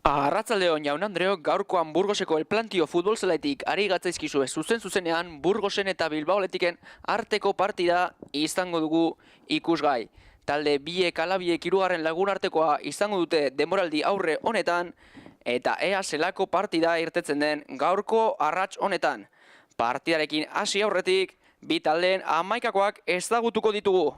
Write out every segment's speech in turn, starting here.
Arratsaldeon jaun Andreok, gaurkoan Burgoseko El Plantio futbol zelaitik ari gatzaizkizue zuzenean Burgosen eta Bilbaoletiken arteko partida izango dugu ikusgai. Talde biek ala biek hirugarren lagun artekoa izango dute denboraldi aurre honetan eta ea zelako partida irtetzen den gaurko arrats honetan. Partidarekin hasi aurretik bi taldeen hamaikakoak ezagutuko ditugu.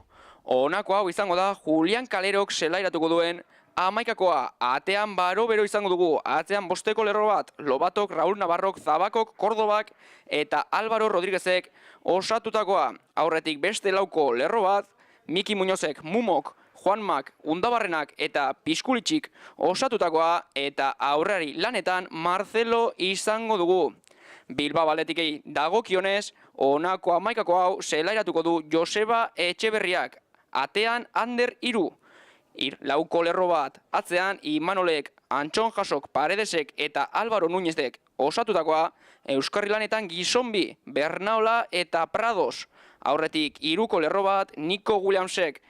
Honako hau izango da Julian Kalerok zelairatuko duen hamaikakoa. Atean baro-bero izango dugu, atzean bosteko lerro bat, Lobatok, Raúl Navarrok, Zabakok, Kordobak eta Álvaro Rodríguezek osatutakoa. Aurretik beste lauko lerro bat, Miki Muñozek, Mumok, Juanmak, Undabarrenak eta Piskulitxik osatutakoa eta aurrari lanetan Marcelo izango dugu. Bilbao Atletikei dagokionez, honako hamaikako hau zelairatuko du Joseba Etxeberriak. Atean Ander 3. Lauko lerro bat, atzean Imanolek, Antxon Jasok, Paredesek eta Álvaro Núñezek osatutakoa, Euskarri lanetan Gizonbi, Bernaola eta Prados. Aurretik hiruko lerro bat, Nico Williamsek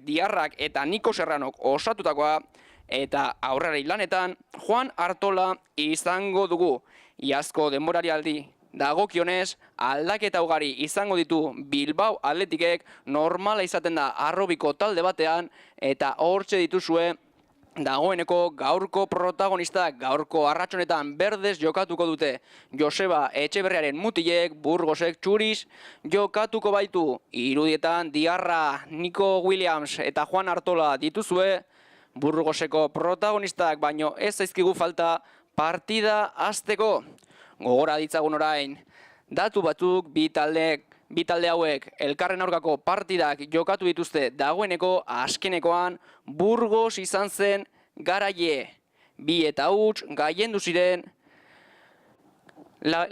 Diarrak eta Nico Serranok osatutakoa, eta aurrari lanetan Juan Artola izango dugu. Iazko denboraldi dagokionez, aldaketa ugari izango ditu Bilbao Atletikek, normala izaten da arrobiko talde batean, eta hortxe dituzue dagoeneko gaurko protagonistak. Gaurko arratsonetan berdez jokatuko dute Joseba Etxeberriaren mutilek, Burgosek txuriz jokatuko baitu. Irudietan Diarra, Nico Williams eta Juan Artola dituzue Burgoseko protagonistak, baino ez zaizkigu falta partida hasteko. Gogora ditzagun orain, datu batzuk bi talde hauek elkarren aurkako partidak jokatu dituzte dagoeneko. Azkenekoan Burgos izan zen garaie. 2 eta huts gailendu ziren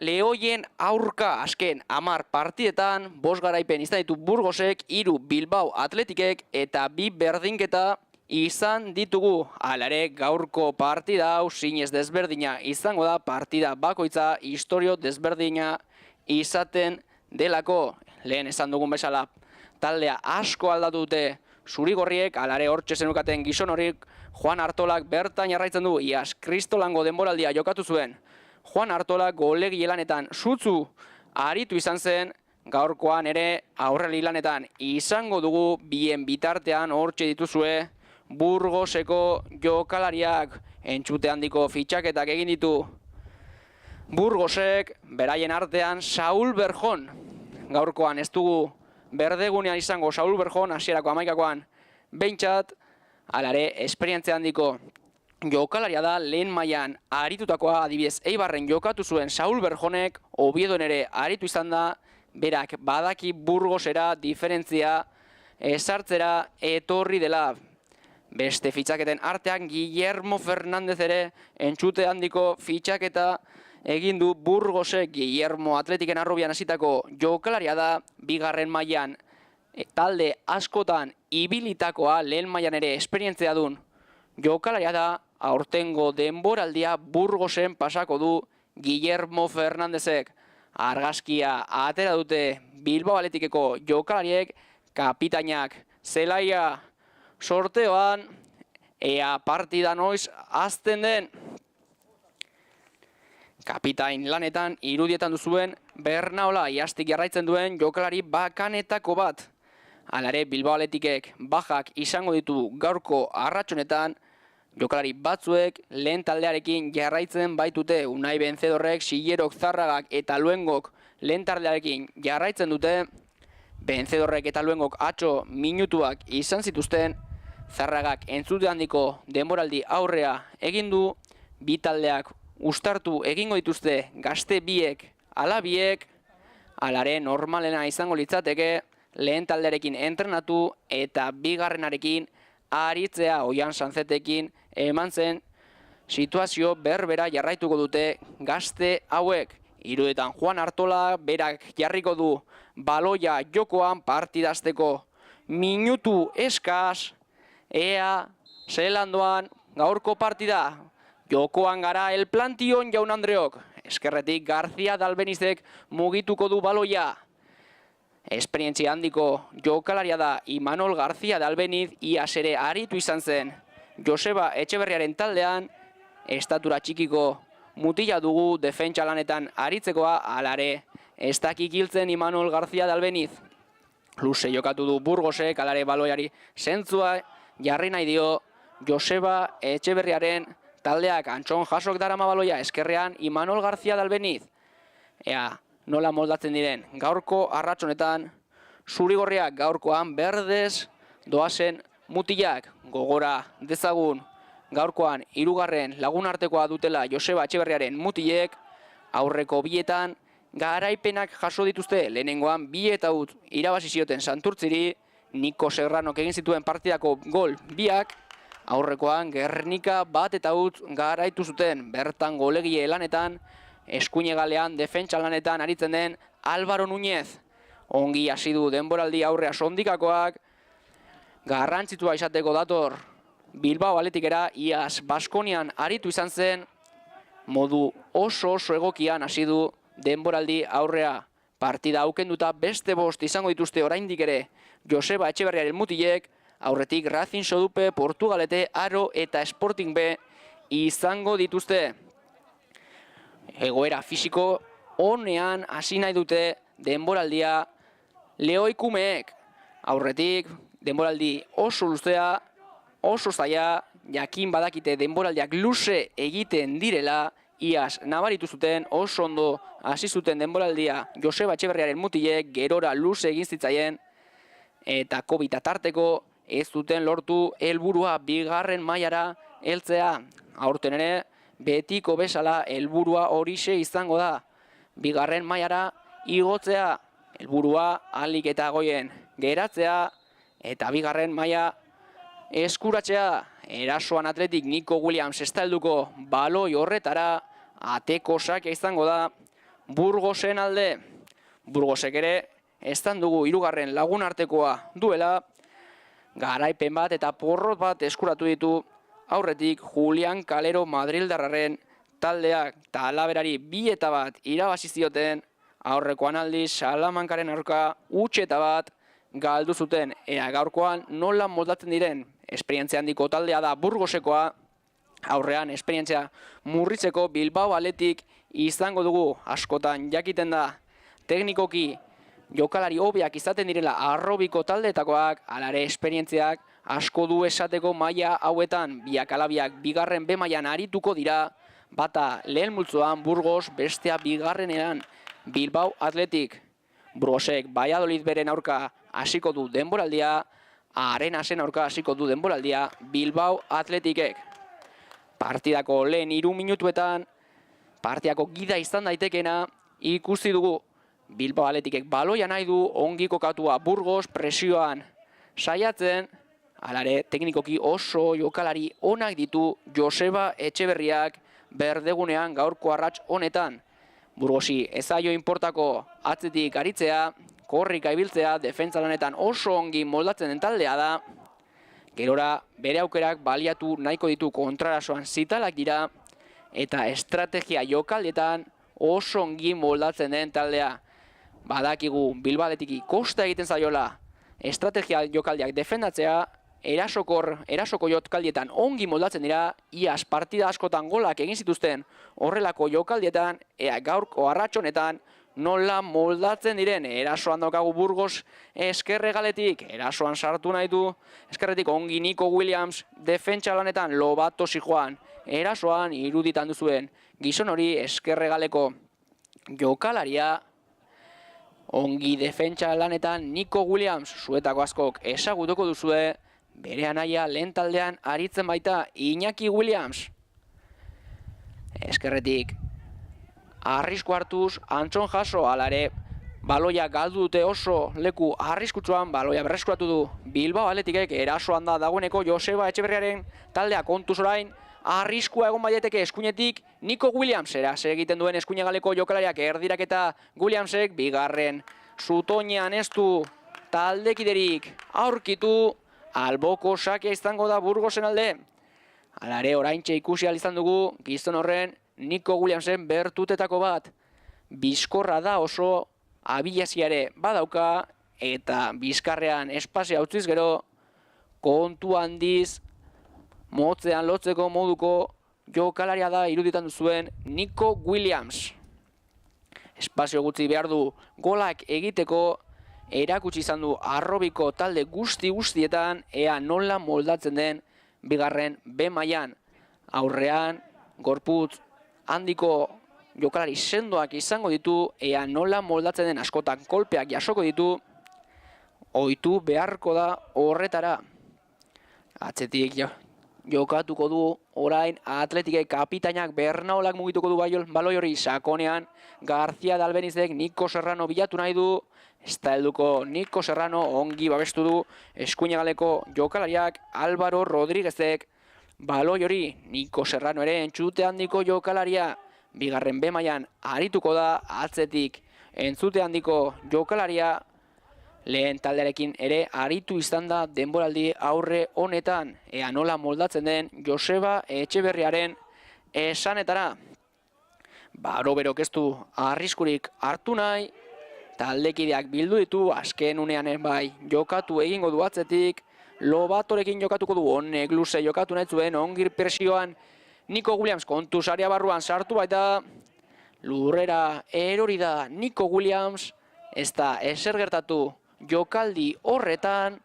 Lehoien aurka azken 10 partidetan, 5 garaipen izan ditu Burgosek, 3 Bilbao Atletikek eta 2 berdinketa izan ditugu. Alare gaurko partida hau zinez desberdina izango da, partida bakoitza istorio desberdina izaten delako. Lehen esan dugun bezala taldea asko aldatu dute zurigorriek, alare hortxe zenukaten gizon horik Juan Artolak bertan jarraitzen du. Iaz kristolango denboraldia jokatu zuen Juan Artolak golegi lanetan sutzu aritu izan zen. Gaurkoan ere aurreli lanetan izango dugu. Bien bitartean hortxe dituzue Burgoseko jokalariak. Entxute handiko fitxaketak egin ditu Burgosek, beraien artean Saúl Berjón. Gaurkoan ez dugu berdegunean izango Saúl Berjón, hasierako hamaikakoan behintzat. Alare esperientzia handiko jokalaria da, lehen mailan aritutakoa. Adibidez Eibarren jokatu zuen Saúl Berjónek, Oviedon ere aritu izan da. Berak badaki Burgosera diferentzia ezartzera etorri dela. Beste fitxaketen artean Guillermo Fernández ere entxute handiko fitxaketa egin du Burgosek. Guillermo Atletiken arrobian hasitako jokalaria da, bigarren mailan talde askotan ibilitakoa, lehen mailan ere esperientzia dun jokalaria da. Aurtengo denboraldia Burgosen pasako du Guillermo Fernándezek. Argazkia atera dute Bilbao Atletikeko jokalariek, kapitainak zelaia sorteoan, ea partida noiz azten den. Kapitain lanetan irudietan duzuen Bernaola, iaztik jarraitzen duen jokalari bakanetako bat. Alare Bilbao Atletikek bajak izango ditu gaurko arratsonetan. Jokalari batzuek lehen taldearekin jarraitzen baitute. Unai Benzedorrek, Sillerok, Zarragak eta Luengok lehen taldearekin jarraitzen dute. Benzedorrek eta Luengok atzo minutuak izan zituzten. Zarragak entzute handiko denboraldi aurrea egin du. Bi taldeak uztartu egingo dituzte gazte biek ala biek. Alare normalena izango litzateke lehen taldearekin entrenatu eta bigarrenarekin aritzea. Oian Sanzetekin eman zen situazio berbera jarraituko dute gazte hauek. Irudetan Juan Artola berak jarriko du baloia jokoan partidazteko minutu eskaz. Ea zelandoan gaurko partida. Jokoan gara El Plantion jaun Andreok. Eskerretik García Dalbenizek mugituko du baloia. Esperientzia handiko jokalaria da Imanol García de Albeniz, iaz ere aritu izan zen Joseba Etxeberriaren taldean, estatura txikiko mutila dugu defentsa lanetan aritzekoa, alare ez dakik hiltzen Imanol García de Albeniz. Luze jokatu du Burgosek, alare baloiari zentzua jarri nahi dio Joseba Etxeberriaren taldeak. Antxon Jasok darama baloia, eskerrean Imanol García de Albeniz. Ea, nola moldatzen diren gaurko arratsonetan, zurigorriak gaurkoan berdez doazen mutilak. Gogora dezagun gaurkoan hirugarren lagunartekoa dutela Joseba Etxeberriaren mutilek, aurreko bietan garaipenak jaso dituzte. Lehenengoan 2-0 irabazi zioten Santurtziri, Niko Serranok egin zituen partidako gol 2, aurrekoan Gernika 1-0 garaitu zuten. Bertan golegile lanetan, eskuinegalean defentsa lanetan aritzen den Álvaro Núñez. Ongi hasi du denboraldi aurrea sondikakoak, garrantzitua izateko dator Bilbao Athleticera, iaz Baskonian aritu izan zen, modu oso egokian hasi du denboraldi aurrea. Partida aukenduta beste 5 izango dituzte oraindik ere Joseba Etxeberriaren mutilek, aurretik Racing Sodupe, Portugalete, Aro eta Sporting B izango dituzte. Egoera fisiko onean hasi nahi dute denboraldia Lehoikumeek. Aurretik denboraldi oso luzea, oso zaila, jakin badakite denboraldiak luze egiten direla, iaz nabaritu zuten, oso ondo hasi zuten denboraldia Joseba Etxeberriaren mutilek, gerora luze egin zitzaien, eta COVID tarteko ez duten lortu helburua bigarren mailara heltzea. Aurten ere, betiko bezala helburua horixe izango da, bigarren mailara igotzea, helburua ahalik eta goien geratzea, eta bigarren maila eskuratzea. Erasoan Athletic Nico Williams ez da helduko baloi horretara, ateko sakia izango da Burgosen alde. Burgosek ere estan dugu hirugarren lagunartekoa duela, garaipen bat eta porrot bat eskuratu ditu aurretik Julian Calero madrildarraren taldeak, eta alaberari 2-1 irabazi zioten. Aurrekoan aldiz Salamankaren aurka 1-1 galdu zuten. Ea gaurkoan nola moldatzen diren, esperientzia handiko taldea da Burgosekoa, aurrean esperientzia murritzeko Bilbao Athletic izango dugu. Askotan jakiten da teknikoki jokalari hobeak izaten direla arrobiko taldeetakoak, alare esperientziak asko du esateko maila hauetan. Biak alabiak bigarren B mailan arituko dira, bata lehen multzoan Burgos, bestea bigarrenean Bilbao Athletic. Burgosek Valladolid beren aurka hasiko du denboraldia, Arenasen aurka hasiko du denboraldia Bilbao Athleticek. Partidako lehen 3 minutuetan, partidako gida izan daitekena ikusi dugu. Bilbao Athleticek baloia nahi du, ongi kokatua Burgos presioan saiatzen, alare teknikoki oso jokalari onak ditu Joseba Etxeberriak berdegunean gaurko arrats honetan. Burgosi ezaio inportako atzetik aritzea, korrika ibiltzea, defentsa lanetan oso ongi moldatzen den taldea da. Gerora bere aukerak baliatu nahiko ditu kontrarasoan zitalak dira, eta estrategia jokaldietan oso ongi moldatzen den taldea. Badakigu Bilbao Athleticki kosta egiten zaiola estrategia jokaldiak defendatzea, erasoko jokaldietan ongi moldatzen dira, iaz partida askotan golak egin zituzten horrelako jokaldietan, ea gaurko arratsonetan nola moldatzen diren. Erasoan daukagu Burgos eskerregaletik, erasoan sartu nahi du, eskerretik ongi Nico Williams defentsa lanetan, Lobato Sijuan erasoan iruditan duzuen gizon hori eskerregaleko jokalaria, ongi defentsa lanetan Nico Williams, zuetako askok ezagutuko duzue, bere anaia lehen taldean aritzen baita Iñaki Williams. Eskerretik arrisku hartuz Antxon Jaso, alare baloia galdu dute oso leku arriskutsuan, baloia berreskuratu du Bilbao Athleticek. Erasoan da dagoeneko Joseba Etxeberriaren taldea, kontuz orain arriskua egon baieteke eskuinetik Nico Williams, erase egiten duen eskuinegaleko jokalariak erdirak eta Williamsek bigarren zutoinean ez du taldekiderik aurkitu, alboko sakia izango da Burgosen alde. Alare oraintxe ikusi izan dugu gizon horren Nico Williamsen bertutetako bat. Bizkorra da oso, abilaziare badauka, eta bizkarrean espazio utziz gero kontu handiz motzean lotzeko moduko jokalaria da iruditan duzuen Nico Williams. Espazio gutxi behar du golak egiteko, erakutsi izan du Arrobiko talde guztietan ea nola moldatzen den bigarren B mailan. Aurrean, gorputz handiko jokalari sendoak izango ditu, ea nola moldatzen den, askotan kolpeak jasoko ditu, ohitu beharko da horretara. Atzetik jokatuko du orain Atletikek kapitainak Bernaolak mugituko du baloi hori sakonean, García de Albenizek Nico Serrano bilatu nahi du, ez da helduko Nico Serrano, ongi babestu du eskuinagaleko jokalariak, Álvaro Rodríguezek baloi hori, Nico Serrano ere entzute handiko jokalaria, bigarren B mailan arituko da, atzetik entzute handiko jokalaria, lehen taldearekin ere aritu izan da denboraldi aurre honetan, ea nola moldatzen den Joseba Etxeberriaren esanetara. Baroberok ez du arriskurik hartu nahi, taldekideak bildu ditu, azken unean bai jokatu egingo du atzetik, Lobatorekin jokatuko du, honek luze jokatu nahi zuen, ongir presioan Nico Williams kontu saria barruan sartu baita, lurrera erori da Nico Williams, ez da ezer gertatu jokaldi horretan,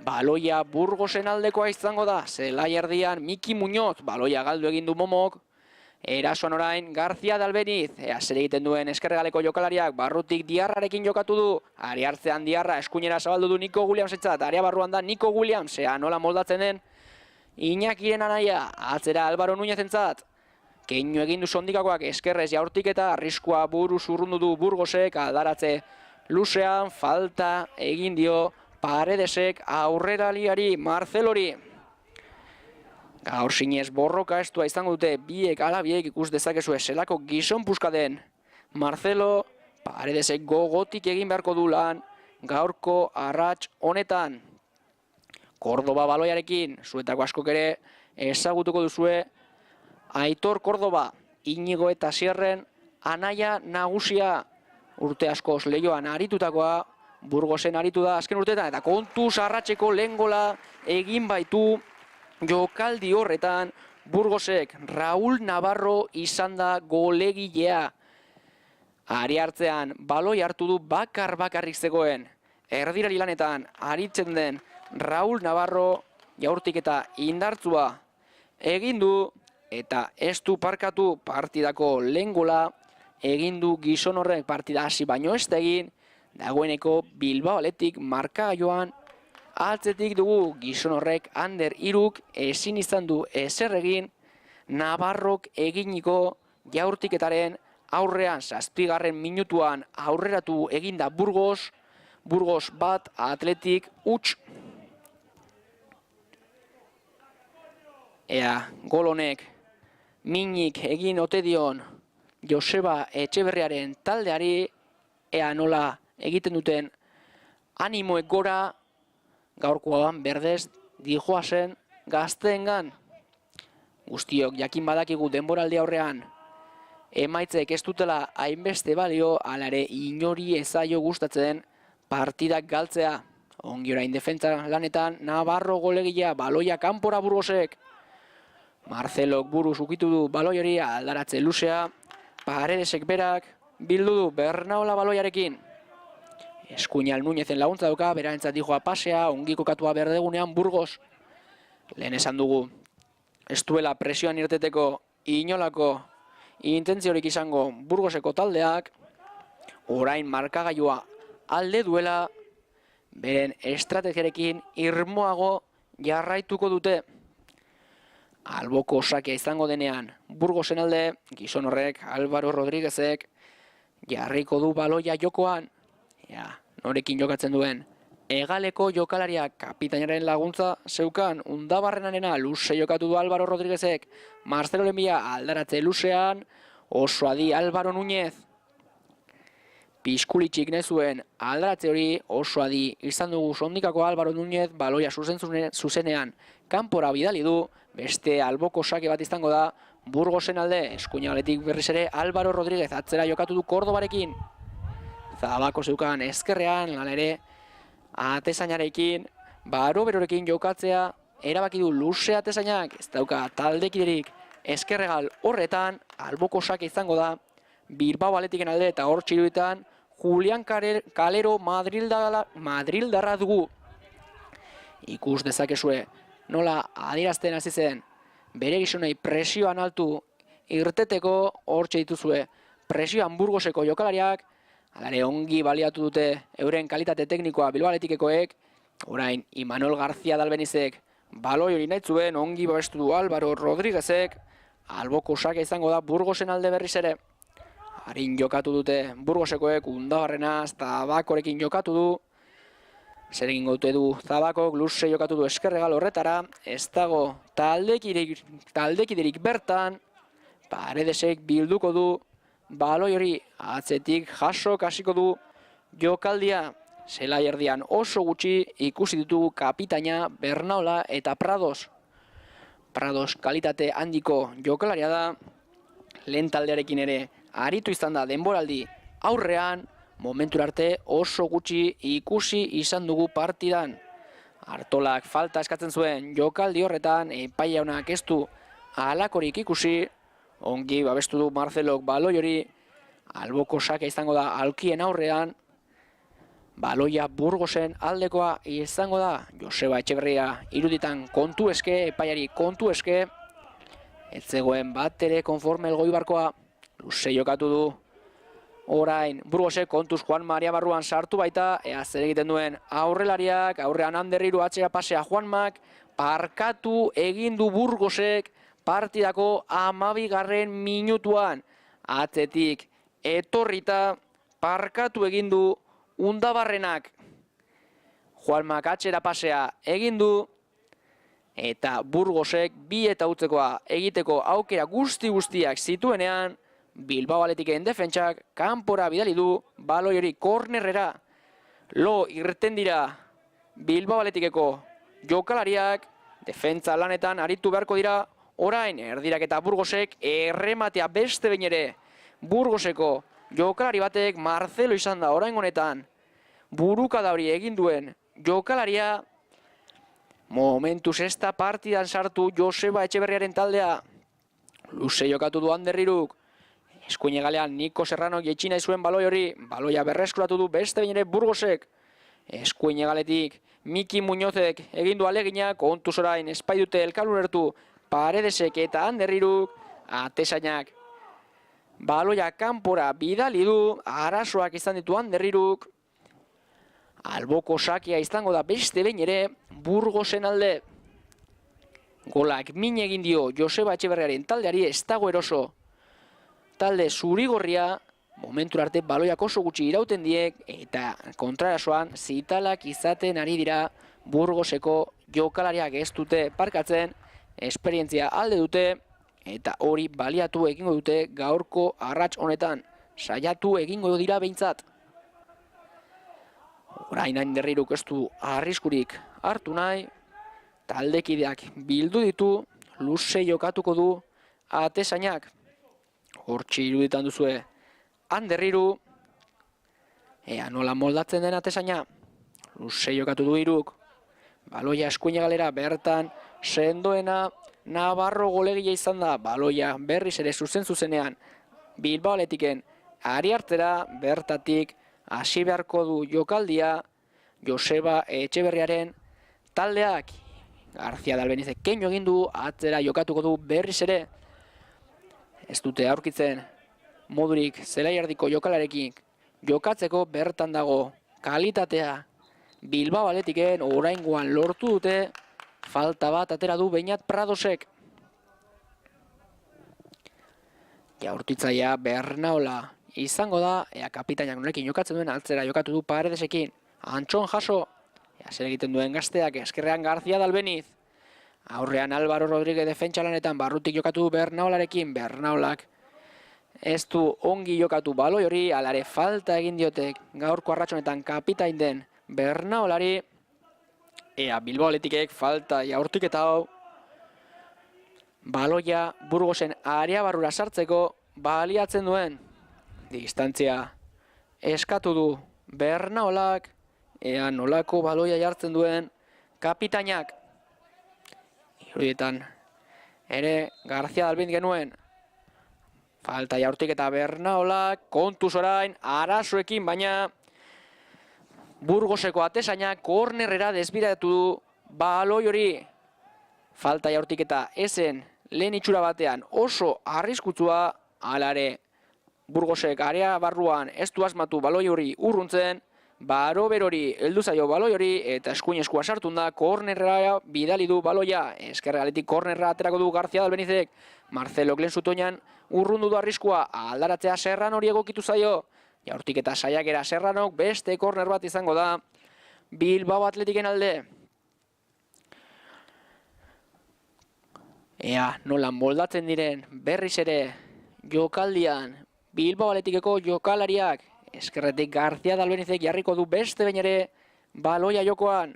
baloia Burgosen aldekoa izango da, zelai erdian Miki Muñoz, baloia galdu egin du Momok, erasoan orain García de Albeniz, ea zer egiten duen eskerregaleko jokalariak, barrutik Diarrarekin jokatu du, ari hartzean Diarra eskuinera zabaldu du Nico Williamsentzat, area barruan da Nico Williams, ea nola moldatzen den Iñakiren anaia, atzera Álvaro Núñezentzat, keinu egin du sondikakoak eskerrez jaurtik eta arriskua buruz urrundu du Burgosek, aldaratze luzean falta egin dio Paredesek aurreraliari Marcelori. Gaur zinez borroka estua izango dute biek ala biek, ikus dezakezue zelako gizon puska den Marcelo, Paredesek gogotik egin beharko du lan gaurko arrats honetan. Kordoba baloiarekin, zuetako askok ere ezagutuko duzue Aitor Kordoba, Inigo eta Sierren anaia nagusia, urte askoz lehioan aritutakoa, Burgosen aritu da azken urteetan, eta kontuz arratseko lehen gola egin baitu jokaldi horretan Burgosek. Raúl Navarro izan da golegilea. Ari hartzean baloi hartu du bakarrik zegoen. Erdirari lanetan aritzen den Raúl Navarro jaurtik eta indartzua egin du, eta ez du parkatu partidako lehen gola egin du gizon horrek, partida hasi baino ez da egin, dagoeneko Bilbao Athletic markagailuan atzetik dugu gizon horrek Ander Iruk ezin izan du ezer egin, Navarrok eginiko jaurtiketaren aurrean 7. minutuan aurreratu eginda Burgos 1, Athletic huts. Ea gol honek minik egin ote dion Joseba Etxeberriaren taldeari, ea nola egiten duten animoek gora gaurkoan berdez dijoazen gazteengan. Guztiok jakin badakigu denboraldi aurrean emaitzek ez dutela hainbeste balio, hala ere inori ezaio gustatzen partidak galtzea. Ongi orain defentsa lanetan Navarro golegilea, baloia kanpora Burgosek. Marcelok buruz ukitu du baloi hori, aldaratze luzea, Paredesek berak bildu du Bernaola baloiarekin. Eskuinal Núñezen laguntza dauka, berarentzat dijoa pasea, ongi kokatua berdegunean Burgos. Lehen esan dugu, ez duela presioan irteteko inolako intentziorik izango Burgoseko taldeak, orain markagailua alde duela, beren estrategiarekin irmoago jarraituko dute. Alboko sakia izango denean Burgosen alde, gizon horrek Álvaro Rodríguezek jarriko du baloia jokoan. Norekin jokatzen duen hegaleko jokalariak kapitainaren laguntza zeukan, Undabarrenarena luze jokatu du Álvaro Rodríguezek, Marcelo Lenbia aldaratze luzean, oso adi Álvaro Núñez. Piskulitxik nezuen aldaratze hori, oso adi izan dugu sondikako Álvaro Núñez, baloia zuzenean kanpora bidali du, beste alboko sake bat izango da Burgosen alde, eskuinaletik berriz ere Álvaro Rodríguez atzera jokatu du Kordobarekin. Zabako zeukan ezkerrean, lan ere atezainarekin, Baroberorekin jokatzea erabaki du Luze Atezainak, ez dauka taldekiderik eskerregal horretan, alboko sake izango da Bilbao Athletiken alde eta hor txiruetan Julian Calero Madrildarra dugu. Ikus dezakezue nola adierazten hasi zen bere gizonei presioan altu irteteko hor dituzue presioan Burgoseko jokalariak, alare ongi baliatu dute euren kalitate teknikoa Bilbao Athletikekoek, orain Imanol García Dalbenizek baloi hori nahi zuen, ongi babestu du Álvaro Rodríguezek, alboko sake izango da Burgosen alde berriz ere. Harin jokatu dute Burgosekoek, Undabarrenaz, Tabakorekin jokatu du. Zer egingo dute du Zabakok, Luze jokatu du eskerregal horretara. Ez dago taldekiderik bertan, Paredesek bilduko du. Baloi hori atzetik jasok hasiko du jokaldia. Zelai erdian oso gutxi ikusi ditugu kapitaina Bernaola eta Prados. Prados kalitate handiko jokalaria da. Lehen taldearekin ere aritu izan da denboraldi aurrean, momentura arte oso gutxi ikusi izan dugu partidan. Artolak falta eskatzen zuen jokaldi horretan, epaia honak ez du halakorik ikusi, ongi babestu du Marcelok baloi hori, alboko sake izango da Alkien aurrean, baloia Burgosen aldekoa izango da, Joseba Etxeberria iruditan kontu eske, epaiari kontu eske, ez zegoen bat ere konforme Elgoibarkoa, Luze jokatu du. Orain, Burgosek kontuz Juan Maria barruan sartu baita, ea zer egiten duen aurrelariak, aurrean Anderriru atzera pasea Juanmak, parkatu egin du Burgosek partidako 12. minutuan. Atzetik etorrita parkatu egin du Undabarrenak. Juanmak atzera pasea egin du, eta Burgosek bi eta utzekoa egiteko aukera guztiak zituenean, Bilbao Athleticen defentsak kanpora bidali du baloi hori kornerrera. Lo irten dira Bilbao Athleticeko jokalariak, defentsa lanetan aritu beharko dira, orain erdirak eta Burgosek errematea beste behin ere. Burgoseko jokalari batek Marcelo izan da orain honetan burukada hori egin duen jokalaria. Momentuz ez da partidan sartu Joseba Etxeberriaren taldea. Luze jokatu du Anderriruk. Eskuinegalean Niko Serrano jetxina zuen baloi hori. Baloia berreskuratu du beste behin ere Burgosek. Eskuinegaletik Miki Muñozek egin du alegina, kontuz orain espai dute elkalunertu Paredesek eta Anderriruk. Atezainak baloia kanpora bidali du, arazoak izan ditu Anderriruk. Alboko sakia izango da beste behin ere Burgosen alde. Golak min egin dio Joseba Etxeberriaren taldeari, ez dago eroso. Talde zurigorria momentura arte baloiak oso gutxi irauten diek eta kontrarasoan zitalak izaten ari dira Burgoseko jokalariak ez dute parkatzen, esperientzia alde dute eta hori baliatu egingo dute gaurko arrats honetan. Saiatu egingo dira behintzat. Orain Anderriruk ez du arriskurik hartu nahi, taldekideak bildu ditu, Luze jokatuko du Atezainak. Hortxe iruditan duzue Anderriru, ea nola moldatzen den Atezaina. Luze jokatu du Iruk, baloia eskuinegalera bertan sendoena Navarro golegile izan da, baloia berriz ere zuzenean Bilbao Athleticen ari hartzera, bertatik hasi beharko du jokaldia Joseba Etxeberriaren taldeak. García Dalbenizek keinu egin du, atzera jokatuko du berriz ere. Ez dute aurkitzen modurik zelaiardiko jokalarekin jokatzeko, bertan dago kalitatea. Bilbao Athleticen oraingoan lortu dute, falta bat atera du Beñat Pradosek. Jaurtitzaia Bernaola izango da, ea kapitainak norekin jokatzen duen, altzera jokatu du Paredesekin. Antxon jaso, ea zer egiten duen gazteak, eskerrean García Dalbeniz. Aurrean Álvaro Rodríguez defentsa lanetan barrutik jokatu du Bernaolarekin. Bernaolak ez du ongi jokatu baloi hori, alare falta egin diotek gaurko arratsonetan kapitain den Bernaolari. Ea Bilbao Athleticek falta jaurtik eta hau. Baloia Burgosen area barrura sartzeko baliatzen duen. Distantzia eskatu du Bernaolak, ea nolako baloia jartzen duen kapitainak. Irudietan ere García Dalbin genuen. Falta jaurtik eta Bernaolak, kontuz orain, arazoekin, baina Burgoseko atesainak kornerrera desbiratu du baloi hori. Falta jaurtik eta ezen lehen itxura batean oso arriskutsua, alare Burgosek area barruan ez du asmatu baloi hori urruntzen, Barober hori heldu zaio baloi hori eta eskuin eskua sartun da, kornerra bidali du baloia, eskerraletik kornerra aterako du García Dalbenizek, Marcelo lehen zutoinan urrundu du arriskua, aldaratzea Serrano hori egokitu zaio, jaurtik eta saiakera Serranok beste korner bat izango da Bilbao Atletiken alde. Ea, nolan moldatzen diren berriz ere jokaldian Bilbao Atletikeko jokalariak, eskerretik García Dalbenizek jarriko du beste behin ere baloia jokoan.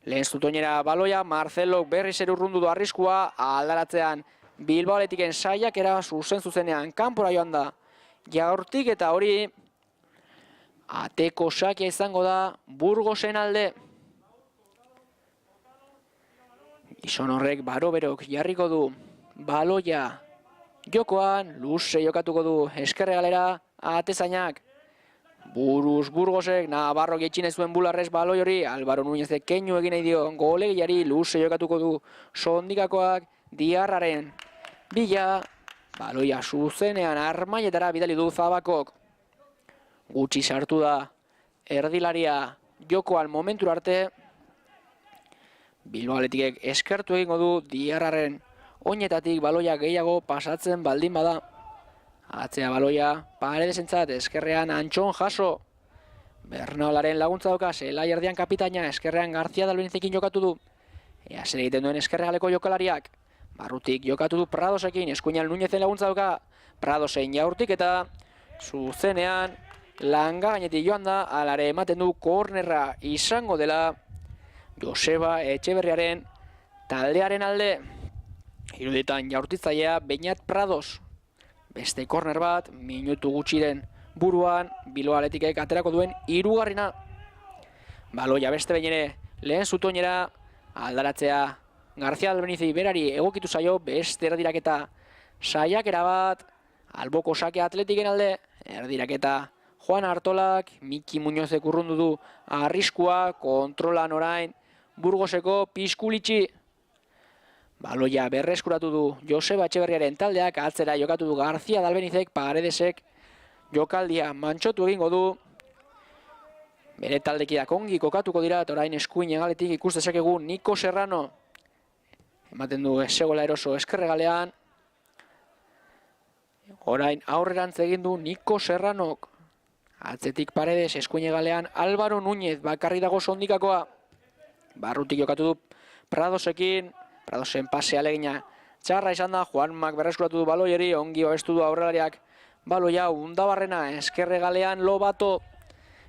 Lehen zutoinera baloia, Marcelo berriz ere urrundu du arriskua, aldaratzean Bilbao Atletiken saiakera zuzenean kanpora joan da. Jaurtik eta hori ateko sakia izango da Burgosen alde. Gizon horrek Baroberok jarriko du baloia jokoan, luze jokatuko du eskerregalera atezainak. Buruz Burgosek, Navarro getxine zuen bularrez baloi hori, Álvaro Núñezek keinu egin nahi dio golegiari, luze jokatuko du sondikakoak, Diarraren bila, baloia zuzenean armaietara bidali du Zabakok. Gutxi sartu da erdilaria jokoan momentura arte, Bilbao Atletikek eskertu egingo du Diarraren oinetatik baloia gehiago pasatzen baldin bada. Atzea baloia Paredesentzat, eskerrean Antxon jaso. Bernaolaren laguntza dauka, zelai erdian kapitaina, eskerrean García Dalbenizekin jokatu du. Ea zer egiten duen eskerregaleko jokalariak. Barrutik jokatu du Pradosekin, eskuinan Núñezen laguntza dauka. Pradosen jaurtik eta zuzenean langa gainetik joan da, alare ematen du kornerra izango dela Joseba Etxeberriaren taldearen alde. Irudietan jaurtitzailea Beñat Prados. Beste korner bat, minutu gutxiren buruan, Bilbao Atletikek aterako duen hirugarrena. Baloia beste behin ere lehen zutoinera, aldaratzea García Dalbenizi berari egokitu zaio, beste erdiraketa saiakera bat, alboko sake Atletiken alde, erdiraketa Juan Artolak, Miki Muñozek urrundu du arriskua, kontrolan orain Burgoseko Piskulitxi. Baloia berreskuratu du Joseba Etxeberriaren taldeak, atzera jokatu du García Dalbenizek, Paredesek jokaldia mantxotu egingo du. Bere taldekidak ongi kokatuko dira, eta orain eskuin egaletik ikus dezakegu Niko Serrano. Ematen du esegola eroso eskerregalean. Orain aurrerantz egin du Niko Serranok. Atzetik Paredes, eskuin egalean Álvaro Núñez, bakarri dago sondikakoa. Barrutik jokatu du Pradosekin. Pradosen pase alegina txarra izan da, Juanmak berreskuratu du baloieri, ongi babestu du aurrelariak baloia Undabarrena, eskerregalean Lobato.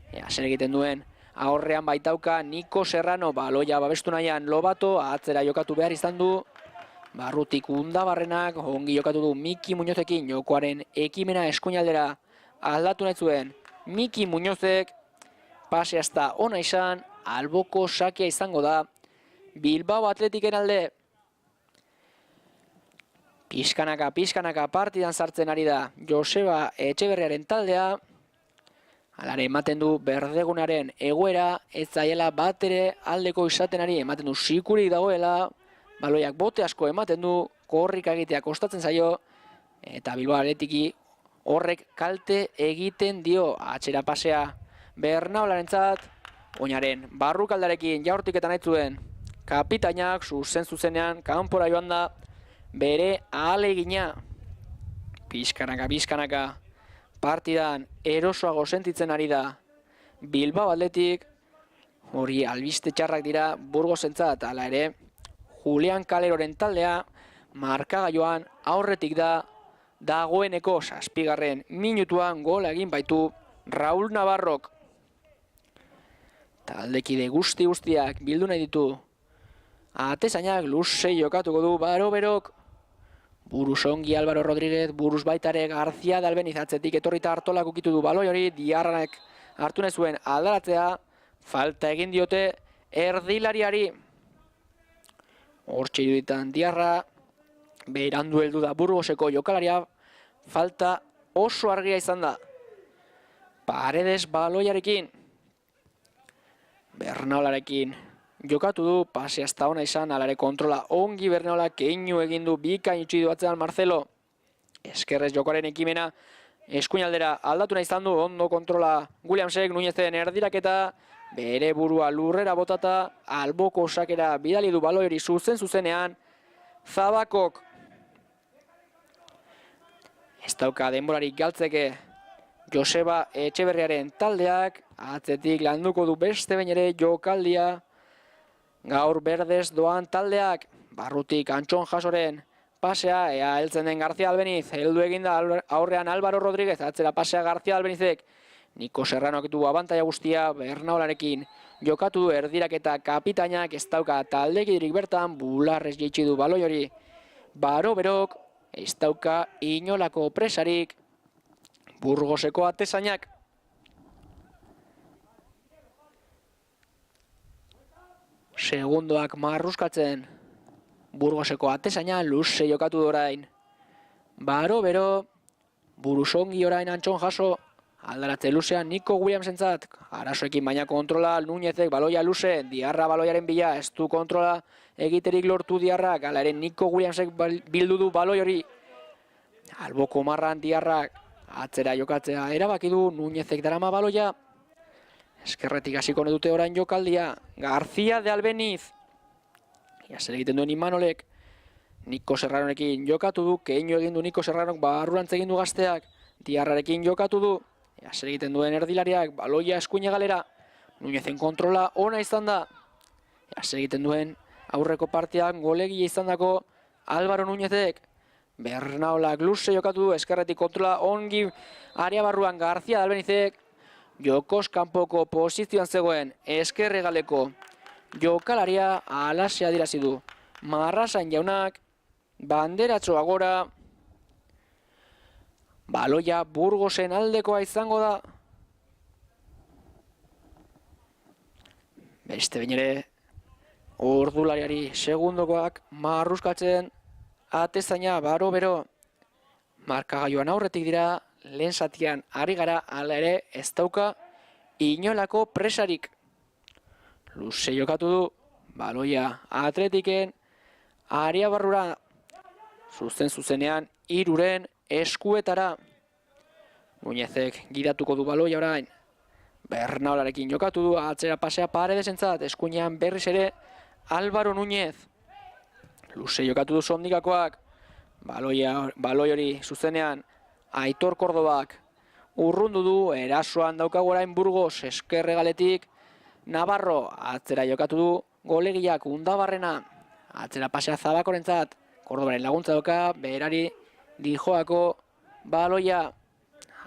Zer egiten duen, aurrean baitauka Niko Serrano, baloia babestu nahian Lobato, atzera jokatu behar izan du. Barrutik Undabarrenak, ongi jokatu du Miki Muñozekin, jokoaren ekimena eskuinaldera aldatu nahi zuen Miki Muñozek, pase hasta ona izan, alboko sakia izango da Bilbao Atletiken alde. Pizkanaka partidan sartzen ari da Joseba Etxeberriaren taldea. Alare ematen du berdegunaren egoera, ez zaiela bat ere aldeko izaten ari, ematen du sikurik dagoela, baloiak bote asko ematen du, korrika egitea kostatzen zaio, eta Bilbao Atletiki horrek kalte egiten dio. Atxera pasea Bernaolarentzat, oinaren barrukaldarekin jaurtiketan nahi zuen kapitainak zuzenean kanpora joan da bere ahalegina. Pizkanaka partidan erosoago sentitzen ari da Bilbao Atletik. Hori albiste txarrak dira Burgosentzat, hala ere Julian Kaleroren taldea markagailuan aurretik da, dagoeneko 7. minutuan gola egin baitu Raúl Navarrok. Taldekide guztiak bildu nahi ditu. Atezainak luze jokatuko du Baroberok. Buruz ongi Álvaro Rodríguez, buruz baitare García Dalbeniz, atzetik etorrita Artolak ukitu du baloi hori, Diarranek hartu nahi zuen aldaratzea, falta egin diote erdilariari. Hortxe iruditan Diarra, berandu heldu da Burgoseko jokalaria, falta oso argia izan da. Paredes baloiarekin, Bernaolarekin jokatu du, pase hasta ona izan, alare kontrola ongi Bernaola keinu egin du, bikain utzi du atzean Marcelo. Eskerrez jokoaren ekimena, eskuinaldera aldatu nahi izan du, ondo kontrola Williamsek, Nuñezen erdiraketa, bere burua lurrera botata, alboko sakera bidali du baloi hori zuzenean, Zabakok. Ez dauka denborarik galtzeke Joseba Etxeberriaren taldeak, atzetik landuko du beste behin ere jokaldia. Gaur berdez doan taldeak, barrutik Antxon Jasoren pasea, ea heltzen den García Albeniz, heldu eginda aurrean Álvaro Rodríguez, atzera pasea García Albenizek, Niko Serranok du abantaia guztia, Bernaolarekin jokatu du erdiraketa kapitainak, ez dauka taldekirik bertan, bularrez jeitsi du baloi hori, Baro Berok, ez dauka inolako presarik, Burgoseko atezainak. Segundoak marruskatzen, Burgoseko atezaina luze jokatu orain. Baro Bero, burusongi orain Antxon Jaso, aldaratze luzean Niko Williamsentzat, arazoekin baina kontrola, Nuñezek baloia luze, Diarra baloiaren bila, ez du kontrola egiterik lortu Diarrak, ala ere Niko Williamsek bildu du baloi hori. Alboko marran Diarrak, atzera jokatzea erabaki du, Nuñezek darama baloia. Eskerretik hasiko dute orain jokaldia, García de Albeniz. Zer egiten duen Imanolek, Niko Serranorekin jokatu du, keinu egin du Niko Serranok, barrurantz egin du gazteak, Diarrarekin jokatu du, zer egiten duen erdilariak, baloia eskuine galera, Nuñezen kontrola ona izan da, zer egiten duen aurreko partian golegia izan dako Álvaro Nuñezek, Bernaolak luze jokatu du, eskerretik kontrola ongi area barruan García de Albenizek, jokos kanpoko posizioan zegoen eskerregaleko jokalaria alaxe adirazi du. Marrasain jaunak, banderatxo agora, baloia Burgosen aldekoa izango da. Beste behin ere, ordulariari segundokoak marruskatzen, atezaina Baro Bero, markagailuan aurretik dira, lehen zatian ari gara, hala ere ez dauka inolako presarik. Luze jokatu du, baloia Atletiken, aria barrura, zuzenean, hiruren eskuetara. Nuñezek gidatuko du baloia orain, Bernaolarekin jokatu du, atzera pasea Paredesentzat, eskuinean berriz ere, Álvaro Núñez. Luze jokatu du sondikakoak, baloi hori zuzenean, Aitor Kordobak. Urrundu du, erasoan daukagu orain Burgos, eskerregaletik, Navarro, atzera jokatu du, golegiak Undabarrena, atzera pasea Zabakorentzat, Kordobaren laguntza doka, berari dijoako baloia,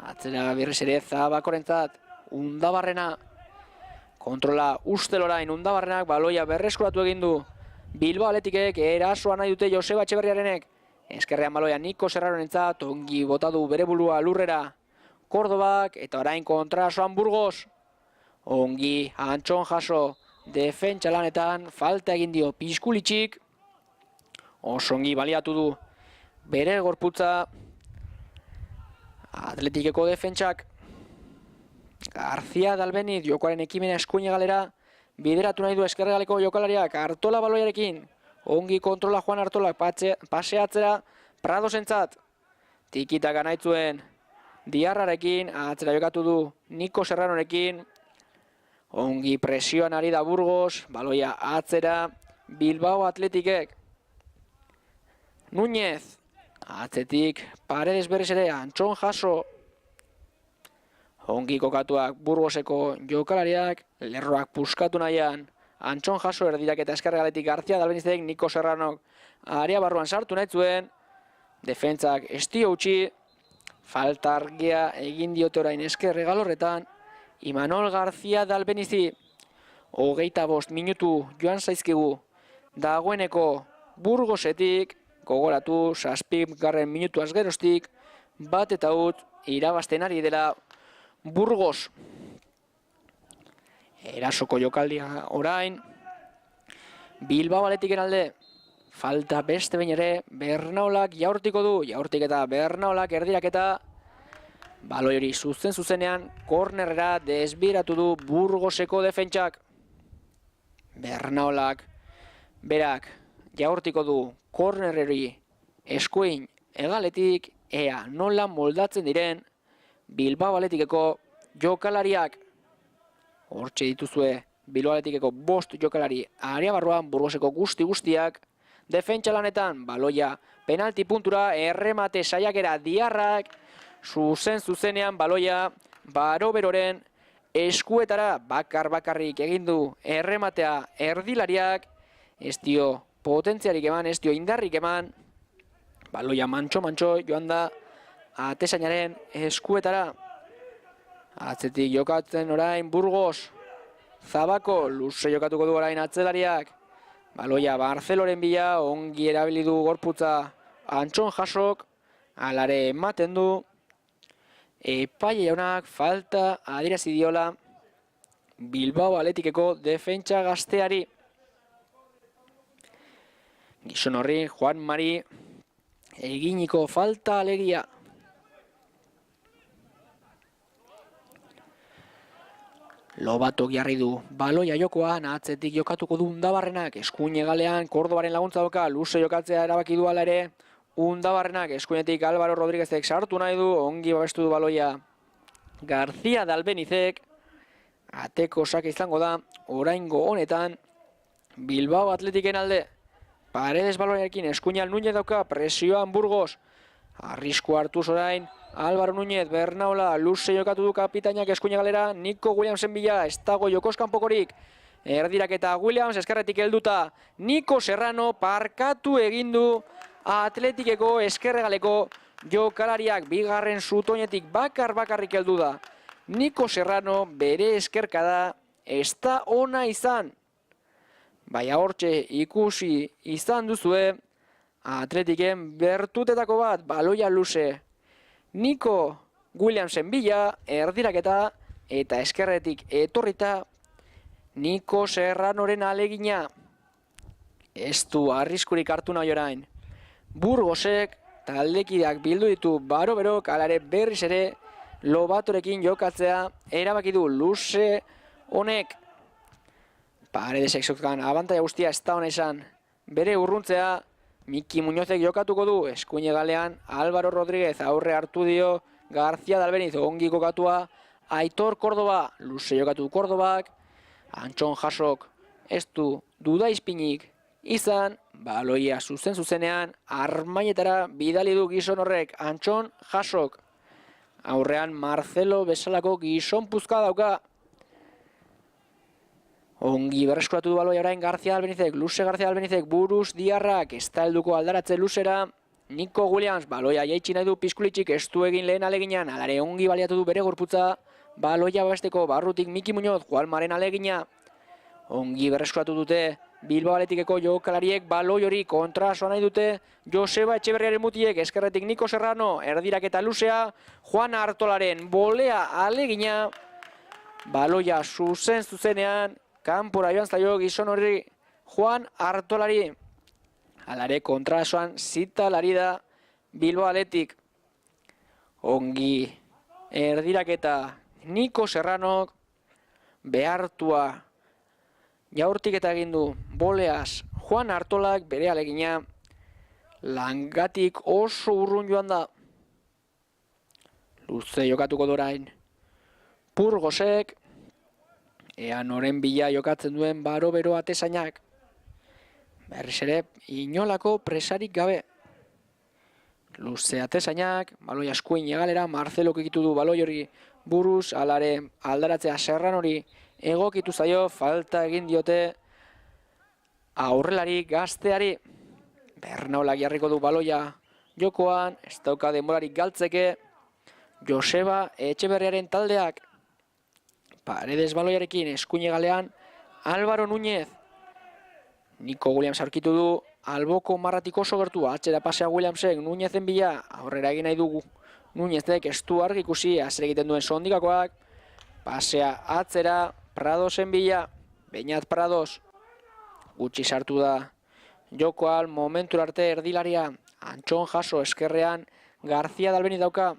atzera berriz ere Zabakorentzat, Undabarrena, kontrola ustel orain Undabarrenak, baloia berreskuratu egin du, Bilbao Atletikek erasoa nahi dute Joseba Etxeberriarenek, eskerrean baloia Niko Serraronentzat, ongi botadu bere burua lurrera, Kordobak, eta orain kontrasoan Burgos, ongi Antxon Jaso defentsa lanetan, falta egin dio Piskulitxik, oso ongi baliatu du bere gorputza Atletikeko defentsak. García de Albeniz jokoaren ekimena eskuine galera, bideratu nahi du eskerregaleko jokalariak, Artola baloiarekin, ongi kontrola Juan Artolak, paseatzera Pradosentzat, tikitaka nahitzuen Diarrarekin, atzera jokatu du Niko Serranorekin, ongi presioan ari da Burgos, baloia atzera Bilbao Atletikek. Núñez, atzetik Paredes berriz ere, Antxon Jaso, ongi kokatuak Burgoseko jokalariak, lerroak puskatu nahian, Antxon Jaso erdirak eta eskerregaletik García de Albenizek, Niko Serranok area barruan sartu nahi zuen, defentsak estio utzi, falta argia egin diote orain eskerregal horretan, Imanol García de Albenizi, 25 minutu joan zaizkigu, dagoeneko Burgosetik, gogoratu 7 minutuaz geroztik, bat eta ut irabazten ari dela Burgos. Erasoko jokaldia orain, Bilbao Atletiken alde, falta beste behin ere, Bernaolak jaurtiko du, jaurtiketa Bernaolak erdiraketa, baloi hori zuzenean, kornerera desbiratu du Burgoseko defentsak. Bernaolak berak jaurtiko du kornereri eskuin hegaletik, ea nola moldatzen diren Bilbao Athleticeko jokalariak. Hortxe dituzue Bilbao Athleticeko 5 jokalari area barruan, Burgoseko guztiak defentsa lanetan, baloia penalti puntura, erremate saiakera Diarrak, zuzenean baloia Baroberoren eskuetara, bakarrik egin du errematea erdilariak, ez dio potentziarik eman, ez dio indarrik eman, baloia mantxo joan da atezainaren eskuetara. Atzetik jokatzen orain Burgos, Zabako, luze jokatuko du orain atzelariak, baloia Barceloren bila, ongi erabili du gorputza Antxon Jasok, alare ematen du, epaile jaunak falta adierazi diola Bilbao Athleticeko defentsa gazteari. Gizon horri Juan Mari eginiko falta alegia. Lobatok jarri du baloia jokoan, atzetik jokatuko du Undabarrenak, eskuin hegalean Kordobaren laguntza dauka, luze jokatzea erabaki du ala ere, Undabarrenak eskuinetik Álvaro Rodríguezek sartu nahi du, ongi babestu du baloia García de Albenizek, ateko sake izango da, oraingo honetan Bilbao Athleticen alde. Paredes baloiarekin eskuinean Núñez dauka, presioan Burgos, arrisku hartuz orain Álvaro Núñez, Bernaola, luze jokatu du kapitainak eskuine galera, Nico Williamsen bila, ez dago jokoskan pokorik, erdiraketa Williams eskerretik helduta, Nico Serrano parkatu egindu Athleticeko eskerregaleko jokalariak, bigarren zutoinetik bakarrik heldu da. Nico Serrano bere eskerkada ez da ona izan. Baina hortxe ikusi izan duzue, Athleticen bertutetako bat, baloia luze. Nico Williamsen bila, erdiraketa eta eskerretik etorrita Nico Serranoren alegina. Ez du arriskurik hartu nahi orain. Burgosek taldekideak bildu ditu Baroberok, alare berriz ere Lobatorekin jokatzea erabaki du luze honek. Paredesek zeukan abantaia guztia ez da hona izan. Bere urruntzea Miki Muñozek jokatuko du, eskuine galean Álvaro Rodríguez aurre hartu dio García de Albeniz, ongi kokatua Aitor Córdoba, luze jokatu Córdobak, Antxon Jasok ez du dudaizpinik izan, baloia zuzenean armainetara bidali du gizon horrek Antxon Jasok. Aurrean Marcelo bezalako gizon puzka dauka. Ongi berreskuratu du baloia orain García Albenizek, luze García Albenizek, buruz Diarrak, ez da helduko aldaratze luzera, Nico Williams, baloia jaitsi nahi du Piskulitxik, ez du egin lehen aleginan, alare ongi baliatu du bere gorputza, baloia babesteko barrutik Miki Muñoz, Juanmaren alegina, ongi berreskuratu dute Bilbao Athleticeko jokalariek, baloi hori kontrasoa nahi dute Joseba Etxeberriaren mutiek, eskerretik Nico Serrano, erdiraketa luzea, Juan Artolaren bolea alegina, baloia zuzenean, kanpora joan zaio gizon horri Juan Artolari. Alare kontrasoan zitalari da Bilbao Athletic. Ongi erdiraketa Nico Serranok behartua jaurtik eta egin du boleaz Juan Artolak bere alegina langatik oso urrun joan da. Luze jokatuko dorain Burgosek, ea noren bila jokatzen duen Barobero atezainak. Berriz ere, inolako presarik gabe. Luze atezainak, baloi askuin egalera, Marcelok egitu du baloi hori buruz, alare aldaratzea Serran hori egokitu zaio, falta egin diote aurrelari gazteari. Bernaolak jarriko du baloia jokoan, ez dauka denborarik galtzeke, Joseba Etxeberriaren taldeak. Paredes baloiarekin eskuine galean Álvaro Núñez. Nico Williams aurkitu du alboko marratik oso gertu, atxera pasea Williamsek Núñezen bila, aurrera egin nahi dugu. Núñezek ez du argi ikusi, azer egiten duen sondikakoak, pasea atzera Pradosen bila, Beñat Prados, gutxi sartu da jokoal momentu arte erdilaria, Antxon Jaso eskerrean, Garzia Dalbeniz dauka,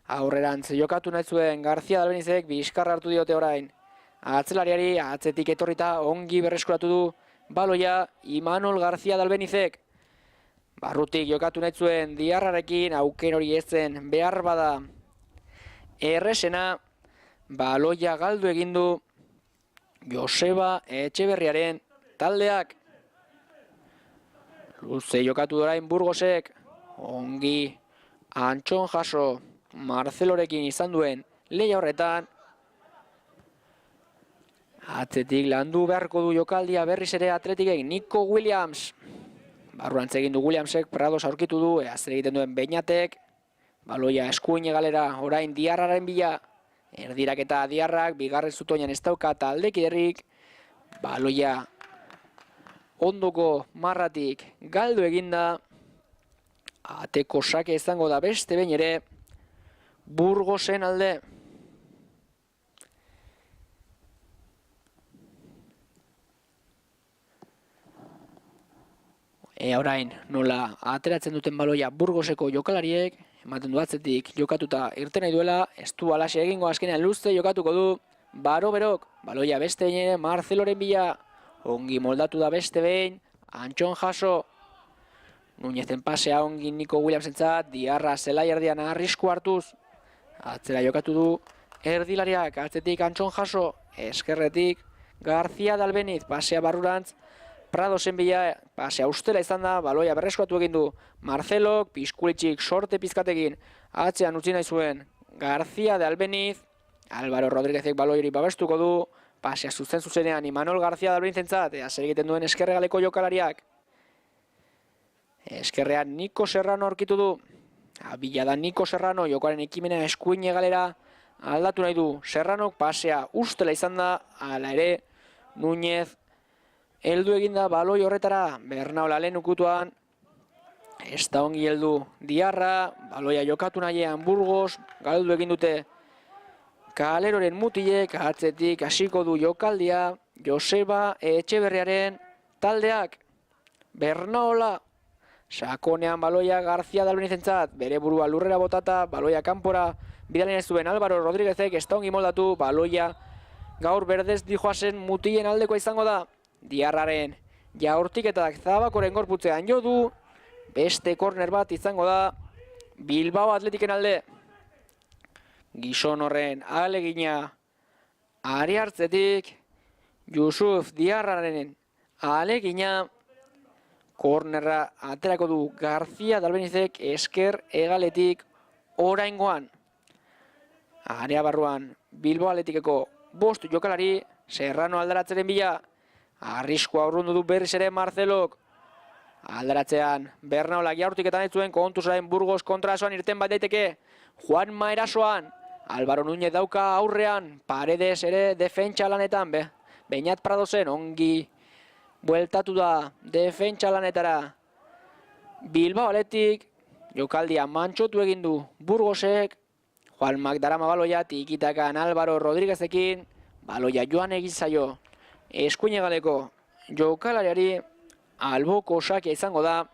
aurrerantz jokatu nahi zuen Garzia Dalbenizek bizkarra hartu diote orain. Atzelariari atzetik etorrita ongi berreskuratu du baloia Imanol Garzia Dalbenizek. Barrutik jokatu nahi zuen Diarrarekin auken hori ezen behar bada erresena, baloia galdu egin du Joseba Etxeberriaren taldeak. Luze jokatu orain Burgosek, ongi Antxon Jaso Marcelorekin izan duen lehia horretan. Atzetik landu beharko du jokaldia berriz ere Atletikek Nico Williams. Barruantz egin du Williamsek, Prados aurkitu du, zer egiten duen Beñatek. Baloia eskuin egalera orain Diarraren bila. Erdirak eta Diarrak, bigarren zutoinan ez dauka taldekiderik. Baloia ondoko marratik galdu eginda. Ateko sake izango da beste behin ere Burgosen alde. Orain nola ateratzen duten baloia Burgoseko jokalariek, ematen du atzetik jokatuta irten nahi duela, ez du alaxe egingo, azkenean luze jokatuko du Baroberok, baloia beste behin ere Marceloren bila, ongi moldatu da beste behin, Antxon Jaso, Nuñezen pasea ongi Nico Williamsentzat, Diarra zelai erdian arrisku hartuz, atzera jokatu du erdilariak, atzetik Antxon Jaso, eskerretik Garzia Dalbeniz, pasea barrurantz, Pradosen bila, pasea ustela izan da, baloia berreskuatu egin du Marcelok, Piskulitxik sorte pizkatekin, atzean utzi nahi zuen Garzia Dalbeniz, Álvaro Rodríguezek baloiori babestuko du, pasea zuzenean Imanol Garzia Dalbenizentzat, zer egiten duen eskerregaleko jokalariak. Eskerrean Nico Serrano aurkitu du, abila da Nico Serrano, jokoaren ekimena eskuin egalera aldatu nahi du Serranok, pasea ustela izan da, hala ere Núñez heldu eginda baloi horretara, Bernaola lehen ukutuan, ez da ongi heldu Diarra, baloia jokatu nahiean Burgos, galdu egin dute Kaleroren mutilek, atzetik hasiko du jokaldia, Joseba Etxeberriaren taldeak, Bernaola, sakonean baloia Garzia Dalbenizentzat, bere burua lurrera botata, baloia kanpora, bidalen ez zuen Álvaro Rodríguezek, ez da ongi moldatu, baloia gaur berdez dijoazen mutilen aldekoa izango da, Diarraren jaurtiketak Zabakoren gorputzean jo du, beste korner bat izango da Bilbao Atletiken alde. Gizon horren alegina ari hartzetik, Yusuf Diarraren alegina, kornerra aterako du Garzia Dalbenizek esker egaletik oraingoan. Area barruan Bilbao Atletikeko 5 jokalari, Serrano aldaratzeren bila, arriskua urrundu du berriz ere Marcelok. Aldaratzean Bernaolak jaurtiketan ez zuen kontuzaren Burgos kontrasoan irten bat daiteke. Juan Maerasoan, Álvaro Núñez dauka aurrean, Paredes ere defentsa lanetan, Beñat Pradosen ongi bueltatu da defentsa lanetara. Bilbao Athletic, jokaldia mantxotu egin du Burgosek, Juanmak darama baloia tikitakan Álvaro Rodríguezekin, baloia joan egin zaio eskuin egaleko jokalariari, alboko sakia izango da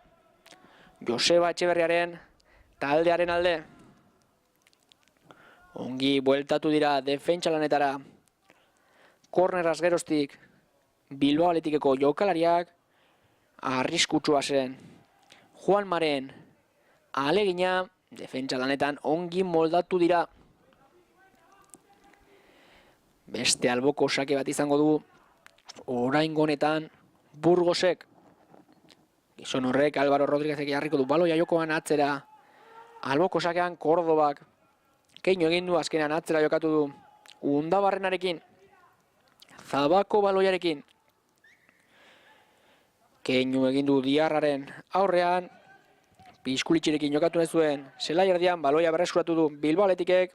Joseba Etxeberriaren taldearen alde. Ongi bueltatu dira defentsa lanetara korneraz geroztik Bilbao Athleticeko jokalariak, arriskutsua zen Juanmaren alegina, defentsa lanetan ongi moldatu dira. Beste alboko sake bat izango du oraingo honetan Burgosek. Gizon horrek Álvaro Rodríguezek jarriko du baloia jokoan atzera. Alboko sakean Kordobak keinu egin du, azkenean atzera jokatu du Undabarrenarekin, Zabako baloiarekin. Keinu egin du Diarraren aurrean, Piskulitxirekin jokatu nahi zuen, zelai erdian baloia berreskuratu du Bilbao Athleticek,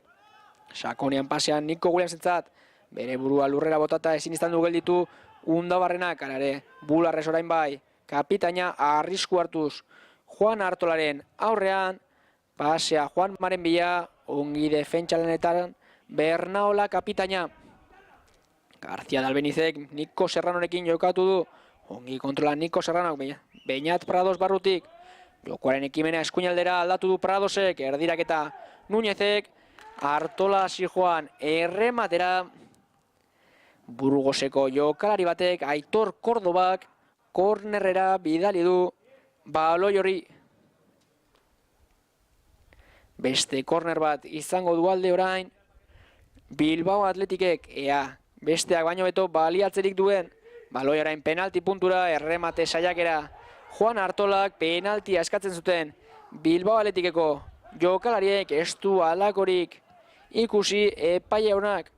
sakonean pasean Nico Williamsentzat, bere burua lurrera botata ezin izan du gelditu Undabarrenak, arare Bularrez orain bai, kapitaina arrisku hartuz Juan Artolaren aurrean, pasea Juan Maren bila, ongi defentsa lanetan Bernaola kapitaina. Garzia Dalbenizek Nico Serranorekin jokatu du, ongi kontrola Nico Serrano, Beñat Prados barrutik. Jokoaren ekimena eskuinaldera aldatu du Pradosek, erdiraketa Núñezek, Artola zijoan errematera. Burgoseko jokalari batek, Aitor Kordobak, kornerrera bidali du baloi hori. Beste korner bat izango du alde orain Bilbao Athleticek, ea besteak baino beto baliatzerik duen. Baloi orain penalti puntura, erremate saiakera. Juan Artolak penaltia eskatzen zuten Bilbao Athleticeko jokalariek, ez du halakorik ikusi epaileak.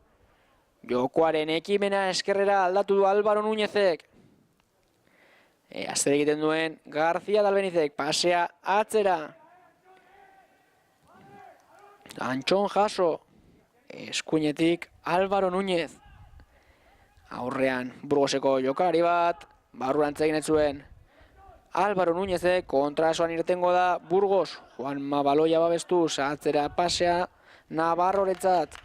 Jokoaren ekimena eskerrera aldatu du Álvaro Núñezek. Zer egiten duen García de Albenizek, pasea atzera. Antxon jaso, eskuinetik Álvaro Núñez. Aurrean Burgoseko jokalari bat, barrurantz egin ez zuen Álvaro Núñezek, kontrasoan irtengo da Burgos. Juanma baloia babestuz, atzera pasea Navarroretzat.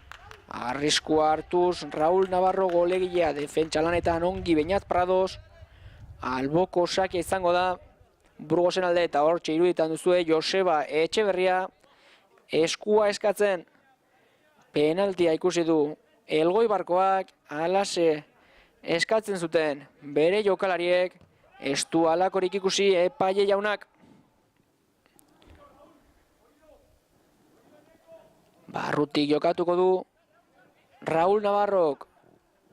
Arriskua hartuz Raúl Navarro golegilea, defentsa lanetan ongi Beñat Prados. Alboko sakia izango da Burgosen alde, eta hortxe iruditan duzue Joseba Etxeberria eskua eskatzen. Penaltia ikusi du Elgoibarkoak, alase eskatzen zuten bere jokalariek, ez du halakorik ikusi epaile jaunak. Barrutik jokatuko du Raúl Navarrok,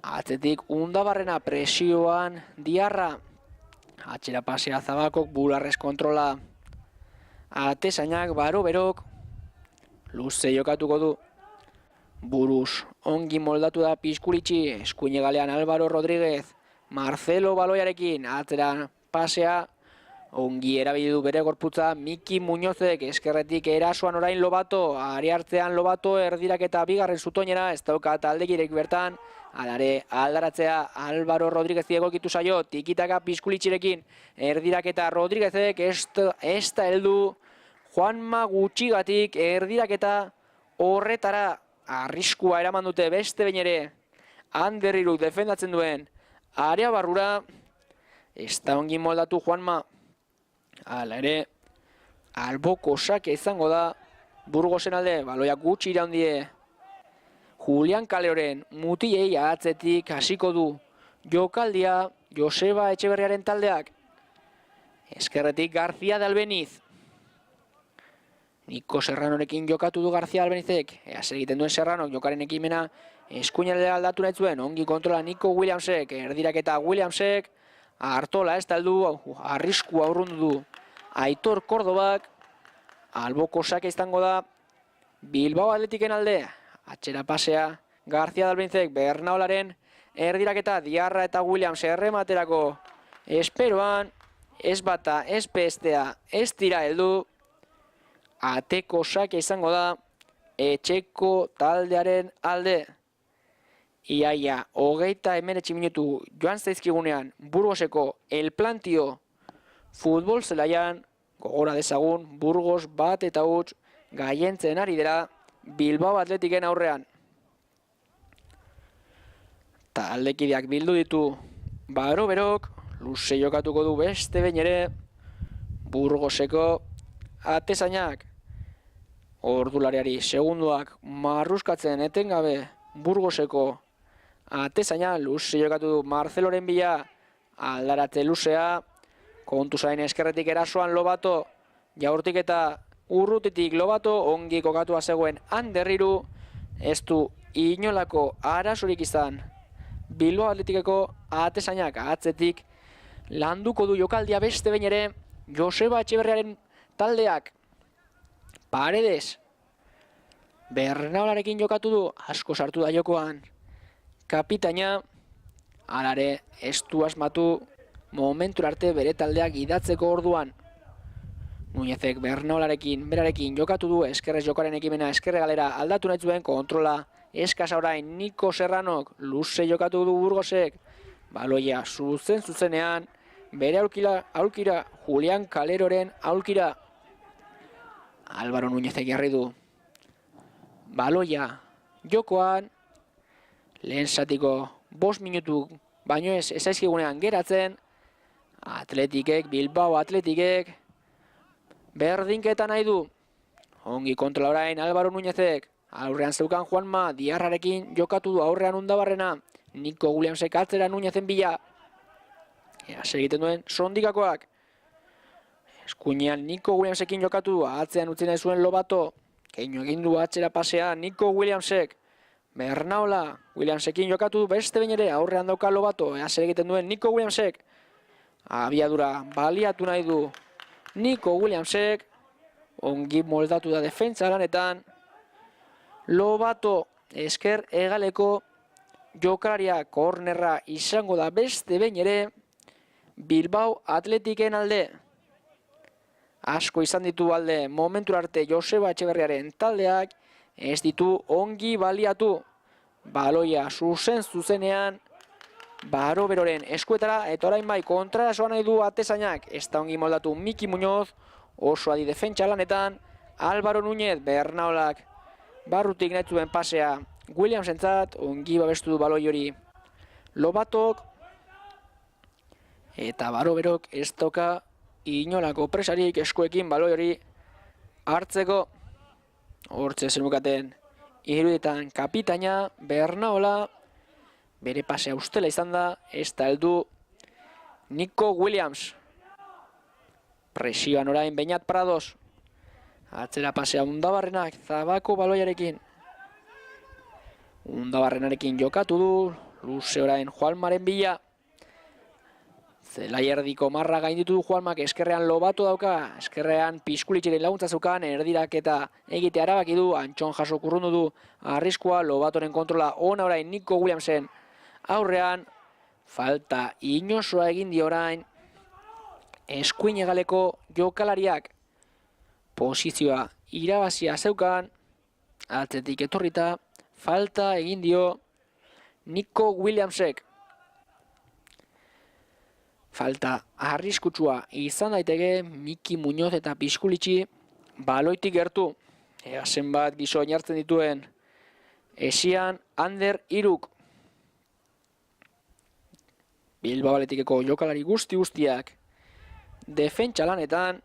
atzetik Undabarrena presioan Diarra. Atxera pasea Zabakok, bularrez kontrola atezainak, Baroberok luze jokatuko du. Buruz ongi moldatu da Piskulitxi, eskuine galean Álvaro Rodríguez, Marcelo baloiarekin, atzera pasea ongi erabili du bere gorputza Miki Muñozek, eskerretik erasoan orain Lobato, ari hartzean Lobato erdiraketa bigarren zutoinera, ez dauka taldekirek bertan, alare aldaratzea Álvaro Rodríguez egokitu zaio, tikitaka Piskulitxirekin, erdiraketa Rodríguezek, ez da heldu Juanma gutxigatik erdiraketa horretara. Arriskua eraman dute beste behin ere Anderriruk defendatzen duen area barrura, ez da ongi moldatu Juanma. Hala ere, alboko sake izango da Burgosen alde, baloia gutxi iraundie. Julian Kaleoren mutilei atzetik hasiko du jokaldia Joseba Etxeberriaren taldeak. Eskerretik García de Albeniz. Niko Serranorekin jokatu du García Albenizek, zer egiten duen Serranok, jokaren ekimena eskuinaldera aldatu nahi zuen, ongi kontrola Nico Williamsek, erdiraketa Williamsek, Artola ez taldu, arrisku aurrundu du Aitor Kordobak, alboko sake izango da Bilbao Athleticen alde, atxera pasea García Albenizek, Bernaolaren erdiraketa Diarra eta Williams errematerako esperoan, ez bata, ez bestea, ez tira heldu. Ateko sake izango da etxeko taldearen alde. Iaia, 39 minutu joan zaizkigunean Burgoseko El Plantio futbol zelaian, gogora dezagun Burgos 1-0 gaientzen ari dira Bilbao Athleticen aurrean. Taldekideak bildu ditu Baroberok, luze jokatuko du beste behin ere Burgoseko atezainak. Ordulariari segunduak marruskatzen etengabe Burgoseko atezaina, luze jokatu du Marceloren bila, aldaratze luzea, kontu zain eskerretik erasoan Lobato, jaurtik eta urrutitik Lobato, ongi kokatua zegoen Anderriru, ez du inolako arazorik izan Bilbao Athleticeko atezainak, atzetik landuko du jokaldia beste behin ere Joseba Etxeberriaren taldeak. Paredes Bernaolarekin jokatu du, asko sartu da jokoan kapitaina, alare ez du asmatu momentura arte bere taldeak idatzeko orduan. Núñezek Bernaolarekin berarekin jokatu du, eskerrez jokaren ekimena eskerre galera aldatu nahi zuen, kontrola eskasa orain Niko Serranok, luze jokatu du Burgosek, baloia zuzenean, bere aulkira Julian Kaleroren aulkira. Álvaro Núñezek jarri du baloia jokoan, lehen zatiko 5 minutu baino ez zaizkigunean geratzen, Bilbao Atletikek berdinketa nahi du. Ongi kontrola orain Álvaro Núñezek. Aurrean zeukan Juanma, Diarrarekin jokatu du aurrean Undabarrena. Nico Williamsek atzera Núñezen bila. Egiten duen Sondikakoak. Eskuinean Nico Williamsekin jokatu du, atzean utzi nahi zuen Lobato. Keinu egin du atzera pasea Nico Williamsek. Bernaola, Williamsekin jokatu du beste behin ere aurrean dauka Lobato. Egiten duen Nico Williamsek. Abiadura baliatu nahi du Nico Williamsek. Ongi moldatu da defentsa lanetan. Lobato esker hegaleko jokalaria kornerra izango da beste behin ere Bilbao Atletiken alde. Asko izan ditu alde momentura arte Joseba Etxeberriaren taldeak ez ditu ongi baliatu. Baloia zuzenean Baroberoren eskuetara eta orain bai kontrasoa nahi du atezainak. Ez da ongi moldatu Miki Muñoz, oso adi defentsa lanetan. Álvaro Núñez, Bernaolak barrutik nahi zuen pasea Williamsentzat, ongi babestu du baloi hori Lobatok. Eta Baroberok ez toka inolako presarik eskuekin baloi hori hartzeko. Hortze zenukaten iruditan kapitaina Bernaola. Bere pasea ustela izan da, ez da heldu Nico Williams. Presioan orain Beñat Prados. Atzera pasea Undabarrenak Zabako baloiarekin. Undabarrenarekin jokatu du, luze orain Juanmaren bila. Zelai erdiko marra gainditu du Juanmak, eskerrean Lobato dauka, eskerrean Piskulitxiren laguntza zeukan, erdiraketa egite arabaki du, Antxon Jaso kurrundu du arriskua, Lobatoren kontrola ona orain Nico Williamsen aurrean, falta inosoa egin dio orain, eskuin hegaleko jokalariak posizioa irabazia zeukan, atzetik etorrita, falta egin dio Nico Williamsek. Falta arriskutsua izan daiteke Miki Muñoz eta Piskulitxi baloitik gertu. Zenbat gizon jartzen dituen esian Ander Iruk. Bilbao Atletikeko jokalari guztiak defentsa lanetan.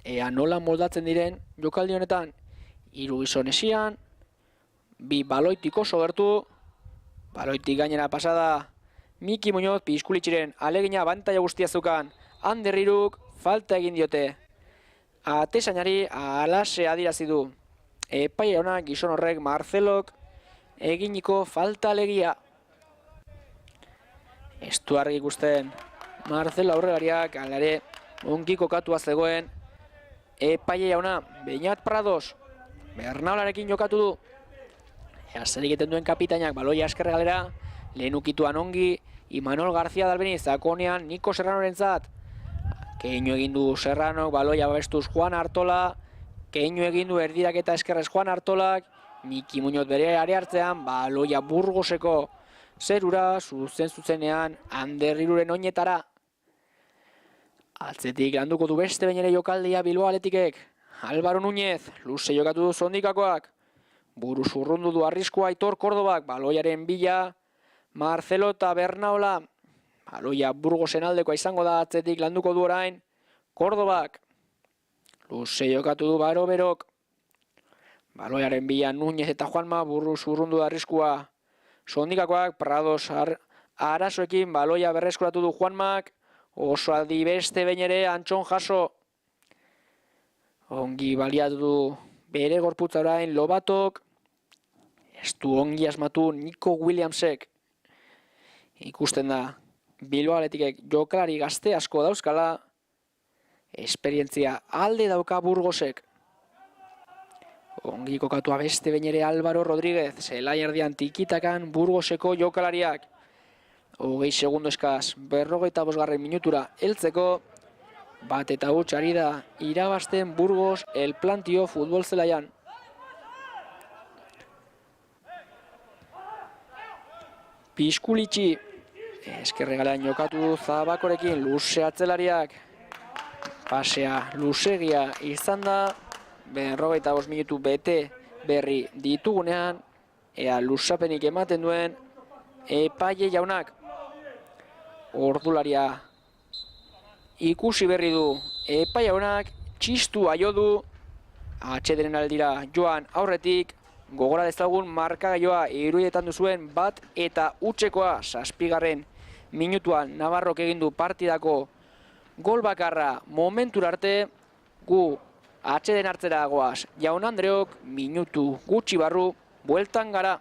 Ea nola moldatzen diren jokaldi honetan. 3 gizon esian, 2 baloitik oso gertu. Baloitik gainera pasada Miki Muñoz, Piskulitxiren alegina abantaila guztia zeukan. Ander Iruk falta egin diote. Atezainari alase adirazi du. Epaia honak gizon horrek Marcelok eginiko falta alegia. Ez du argi ikusten Marcelo aurregariak alare ongi kokatua zegoen. Epaia jauna Beñat Prados Bernaolarekin jokatu du. Zer egiten duen kapitainak baloia eskerre galera. Lehen ukituan ongi, Imanol García Dalbeniz zakonean Niko Serranorentzat. Keinu egin du Serrano, baloia babestuz Juan Artola. Keinu egin du erdiraketa eskerrez Juan Artolak. Miki Muñoz bere are hartzean, baloia Burgoseko zerura, zuzenean Ander Iruren oinetara. Atzetik landuko du beste behin ere jokaldia Bilbao Atletikek. Álvaro Núñez, luze jokatu du Sondikakoak. Buruz urrundu du arriskua Aitor Kordobak, baloiaren bila. Marcelo eta Bernaola. Baloia Burgosen aldekoa izango da, atzetik landuko du orain Kordobak. Luze jokatu du Baroberok. Baloiaren bila Núñez eta Juanma, buruz urrundu da arriskua Sondikakoak. Prados arazoekin baloia berreskuratu du Juanmak. Oso aldi beste behin ere Antxon Jaso. Ongi baliatu du bere gorputza orain Lobatok. Ez du ongi asmatu Nico Williamsek. Ikusten da Bilbao Atletikek jokalari gazte asko dauzkala. Esperientzia alde dauka Burgosek. Ongi kokatua beste behin ere Álvaro Rodríguez. Zelai erdian tikitakan Burgoseko jokalariak. 20 segundo eskaz, 45. minutura heltzeko. Bat eta huts ari da irabazten Burgos El Plantio futbol zelaian. Piskulitxi eskerregalean jokatu Zabakorekin, luze atzelariak. Pasea luzegia izan da. 45 minutu bete berri ditugunean. Ea luzapenik ematen duen Epaile jaunak. ordularia ikusi berri du epaiaunak, txistua jo du, atxederen aldira joan aurretik, gogora dezagun markagailua iruietan duzuen 1-0 zazpigarren minutuan Navarrok egin du partidako gol bakarra momentura arte, gu atxeden hartzera goaz. Jaun Andreok minutu gutxi barru bueltan gara.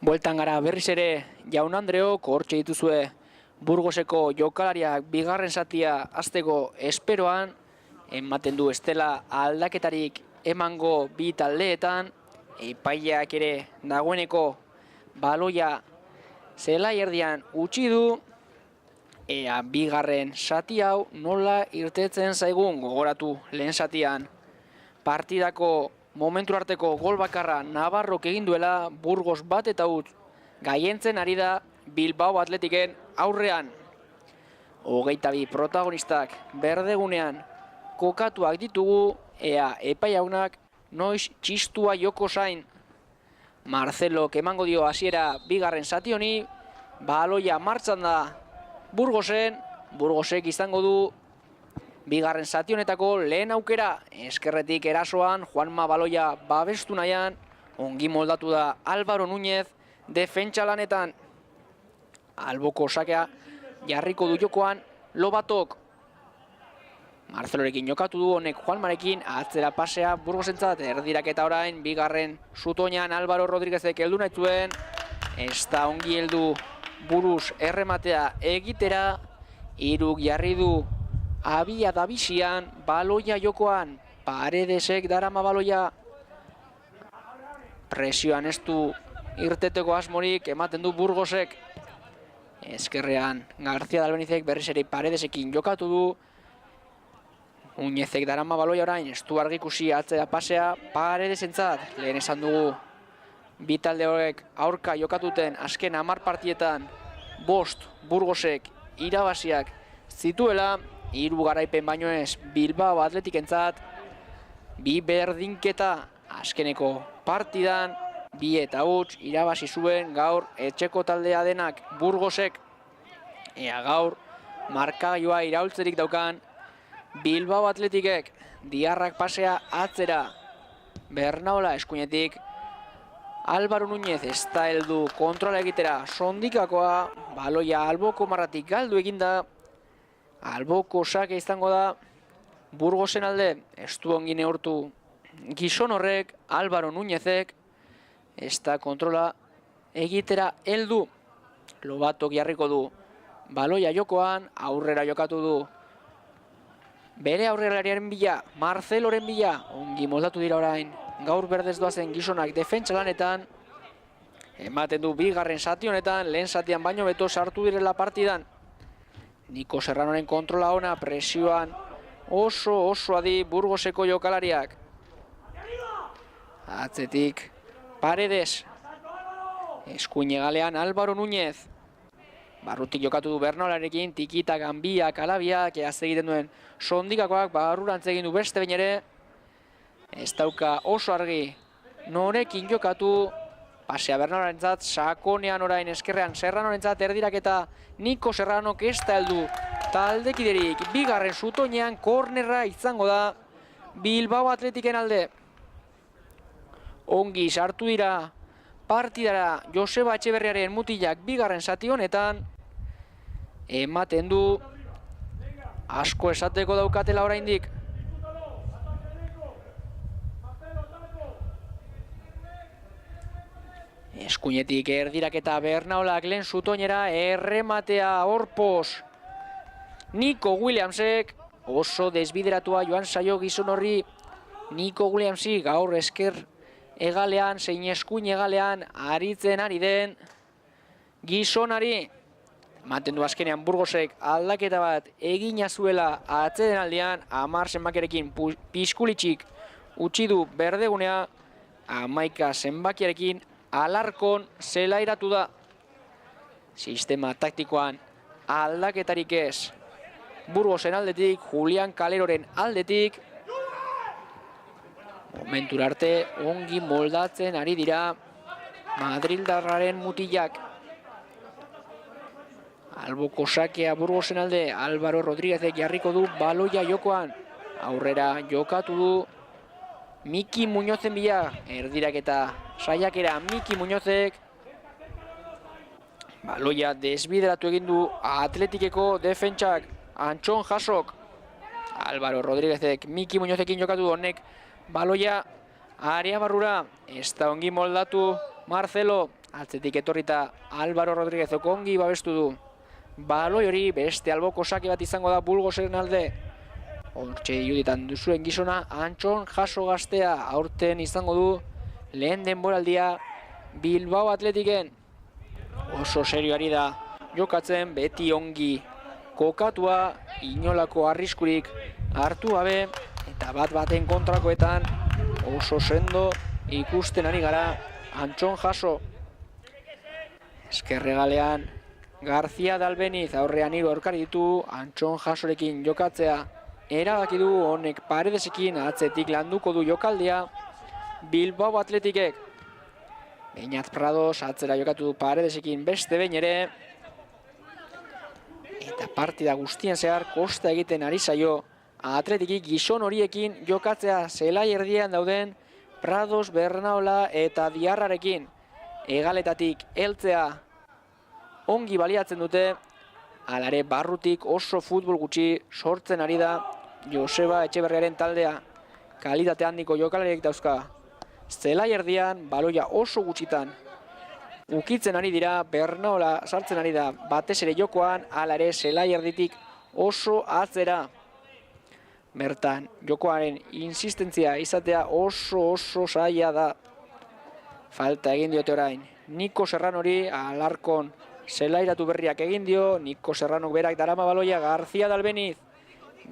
Bueltan gara berriz ere, Jaun Andreok, hortxe dituzue Burgoseko jokalariak bigarren zatia hasteko esperoan, ematen du estela aldaketarik emango bi taldeetan, epaileak ere dagoeneko baloia zelai erdian utzi du, ea bigarren zati hau nola irtetzen zaigun gogoratu lehen zatian. Partidako momentu arteko gol bakarra Navarrok egin duela Burgos 1-0 gaientzen ari da Bilbao Atletiken aurrean. 22 protagonistak berdegunean kokatuak ditugu, ea epaiaunak noiz txistua joko zain. Marcelok emango dio hasiera bigarren zati honi, baloia martxan da Burgosek izango du bigarren zati honetako lehen aukera. Eskerretik erasoan, Juanma baloia babestu nahian, ongi moldatu da Álvaro Núñez defentsa lanetan. Alboko sakea jarriko du jokoan Lobatok. Marcelorekin jokatu du honek Juanmarekin, atzera pasea Burgosentzat, erdiraketa orain, bigarren zutoinan Álvaro Rodríguezek heldu nahi zuen, ez da ongi heldu buruz errematea egitera, Iruk jarri du abia da bizian, baloia jokoan, Paredesek darama baloia, presioan ez du irteteko asmorik ematen du Burgosek, ezkerrean García de Albenizek berriz ere Paredesekin jokatu du, Uñezek darama baloia orain, ez du argi ikusi atzera pasea Paredesentzat, lehen esan dugu bi talde horiek aurka jokatuten azken 10 partietan 5 Burgosek irabaziak zituela, 3 garaipen baino ez Bilbao Atletikentzat, 2 berdinketa azkeneko partidan, 2-0 irabazi zuen gaur etxeko taldea denak Burgosek, ea gaur markagailua iraultzerik daukan Bilbao Atletikek. Diarrak pasea atzera, Bernaola eskuinetik, Álvaro Núñez ez da heldu kontrola egitera sondikakoa, baloia alboko marratik galdu eginda, alboko sake izango da Burgosen alde, ez du ongi neurtu gizon horrek, Álvaro Núñezek, ez da kontrola egitera heldu, Lobatok jarriko du baloia jokoan, aurrera jokatu du bere aurrelariaren bila, Marceloren bila, ongi moldatu dira orain, gaur berdez doazen gizonak defentsa lanetan, ematen du bigarren zati honetan, lehen zatian baino beto sartu direla partidan. Niko Serranoren kontrola ona, presioan oso adi Burgoseko jokalariak. Atzetik Paredes, eskuin hegalean Álvaro Núñez, barrutik jokatu du Bernaolarekin, tikita, ganbiak, alabiak, eaz egiten duen sondikakoak, barrurantz egin du beste behin ere, ez dauka oso argi norekin jokatu, pasea Bernaolarentzat, sakonean orain eskerrean Serranorentzat, erdiraketa Niko Serranok ez da heldu taldekiderik, bigarren zutoinean kornerra izango da Bilbao Atletiken alde. Ongi sartu dira partidara Joseba Etxeberriaren mutilak bigarren zati honetan, ematen du asko esateko daukatela oraindik. Eskuinetik erdiraketa Bernaolak lehen zutoinera, errematea horpoz Nico Williamsek, oso desbideratua joan zaio gizon horri Nico Williamsi, gaur esker hegalean, zein eskuin hegalean aritzen ari den gizonari. Ematen du azkenean Burgosek aldaketa bat egina zuela atzeden aldean, 10 zenbakiarekin Piskulitxik utzi du berdegunea, 11 zenbakiarekin Alarkon zelairatu da. Sistema taktikoan aldaketarik ez Burgosen aldetik, Julian Kaleroren aldetik. Momentura arte ongi moldatzen ari dira madrildarraren mutilak. Alboko sakea Burgosen alde, Álvaro Rodríguezek jarriko du baloia jokoan. Aurrera jokatu du Miki Muñozen bila, erdiraketa saiakera Miki Muñozek. Baloia desbideratu egin du Atletikeko defentsak, Antxon Jasok. Álvaro Rodríguezek Miki Muñozekin jokatu honek baloia area barrura, ez da ongi moldatu Marcelo, Atzetik etorrita Álvaro Rodríguez ongi babestu du. Baloi hori beste alboko sake bat izango da Burgosen alde. Hortxe iruditan duzuen gizona Antxon Jaso gaztea aurten izango du lehen denboraldia Bilbao Atletiken. Oso serioari da jokatzen, beti ongi kokatua, inolako arriskurik hartu gabe, eta bat-baten kontrakoetan oso sendo ikusten ari gara Antxon Jaso. Eskerregalean García de Albeniz aurrean hiru aurkari ditu, Antxon Jasorekin jokatzea erabaki du, honek Paredesekin atzetik landuko du jokaldia Bilbao Atletikek. Beñat Prados atzera jokatu du Paredesekin beste behin ere, eta partida guztien zehar kosta egiten ari zaio Atletikik gizon horiekin jokatzea, zelai erdian dauden Prados, Bernaola eta Diarrarekin hegaletatik heltzea ongi baliatzen dute. Alare barrutik oso futbol gutxi sortzen ari da Joseba Etxeberriaren taldea. Kalitate handiko jokalariek dauzka. Zelai erdian baloia oso gutxitan ukitzen ari dira, Bernaola sartzen ari da batez ere jokoan, alare zelai erditik oso atzera. Bertan jokoaren insistentzia izatea oso zaila da. Falta egin diote orain Niko Serranori, Alarkon zelairatu berriak egin dio, Niko Serranok berak darama baloia García de Albeniz.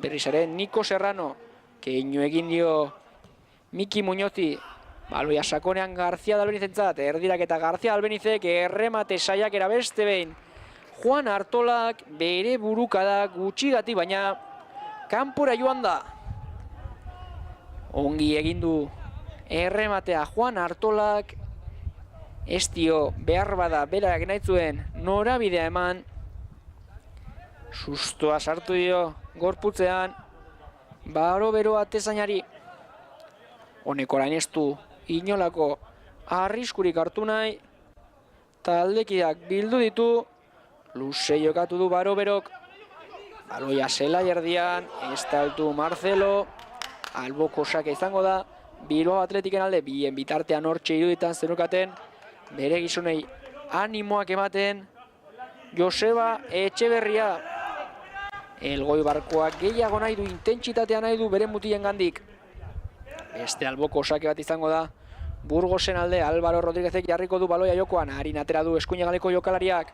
Berriz ere Niko Serrano, keinu egin dio Miki Muñozi, baloia sakonean García de Albeniz entzat, erdirak eta García de Albenizek erremate saiakera beste behin. Juan Artolak bere burukada gutxigati baina kanpora joan da. Ongi egin du errematea Juan Artolak, ez dio behar bada berak nahi zuen norabidea eman. Sustoa sartu dio gorputzean Barobero atezainari. Honek orain ez du inolako arriskurik hartu nahi, taldekideak bildu ditu, luze jokatu du Baroberok. Baloia zelai erdian, estaltu Marcelo, alboko sake izango da Bilbao Atletiken alde, bien bitartean hortxe iruditan zenukaten bere gizonei animoak ematen Joseba Etxeberria. Elgoi barkoak gehiago nahi du, intentsitatea nahi du bere mutien gandik. Beste alboko sake bat izango da Burgosen alde, Álvaro Rodríguezek jarriko du baloia jokoan, harin atera du eskuinagaleko jokalariak.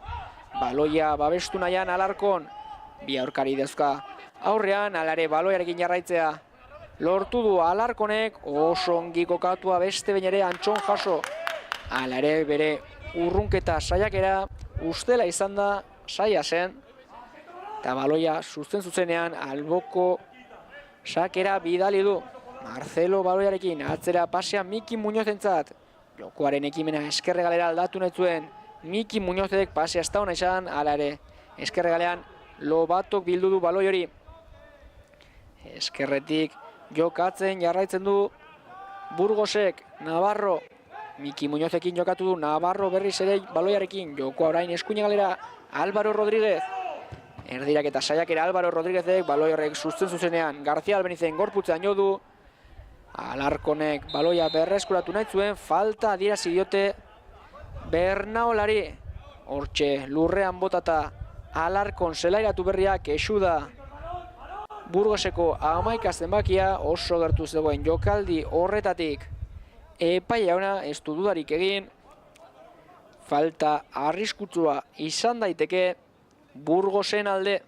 Baloia babestu nahian Alarkon, bi aurkari dezka aurrean, alare baloiarekin jarraitzea lortu du Alarkonek, oso ongi kokatua beste behin ere Antxon Jaso. Alare bere urrunketa saiakera ustela izan da, saia zen, eta baloia zuzenean alboko sakera bidali du. Marcelo baloiarekin atzera pasea Miki Muñozentzat. Jokoaren ekimena eskerregalera aldatu nahi zuen Miki Muñozek, pasea ez da hona izan, alare eskerregalean Lobatok bildu du baloi hori. Eskerretik jokatzen jarraitzen du Burgosek, Navarro. Miki Muñozekin jokatu du Navarro berriz ere baloiarekin. Jokoa orain eskuinagalera Álvaro Rodríguez. Erdirak eta saiakera Álvaro Rodríguezek, baloi horrek zuzenean García Albenizen gorputzean jo du. Alarkonek baloia berreskuratu nahi zuen, falta adierazi diote Bernaolari. Hortxe lurrean botata Alarkon zelairatu berriak kexu da Burgoseko 11 zenbakia, oso gertu zegoen jokaldi horretatik epai jauna ez du dudarik egin. Falta arriskutsua izan daiteke Burgosen alde.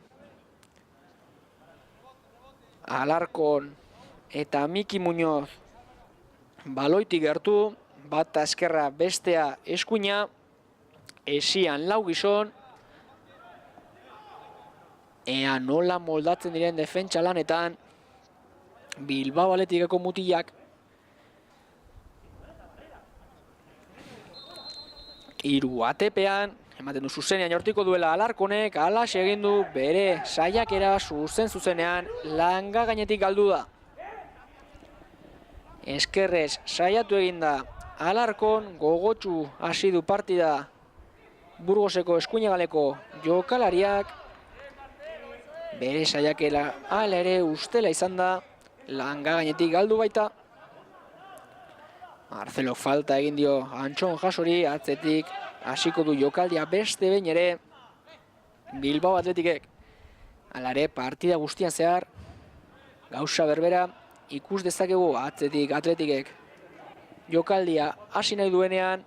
Alarkon eta Miki Muñoz baloitik gertu, bata eskerra bestea eskuina, esian lau gizon. Ea nola moldatzen diren defentsa lanetan Bilbao Athleticeko mutilak. Hiru atepean, ematen du zuzenean jortiko duela Alarkonek, alaxe egin du bere saiakera zuzenean langa gainetik galdu da. Eskerrez saiatu egin da Alarkon, gogotsu hasi du partida Burgoseko eskuinagaleko jokalariak. Bere saiakera hala ere ustela izan da, langa gainetik galdu baita. Marcelo falta egin dio Antxon Jasori, atzetik hasiko du jokaldia beste behin ere Bilbao Athleticek. Hala ere, partida guztian zehar, gauza berbera ikus dezakegu Athleticek. Jokaldia hasi nahi duenean,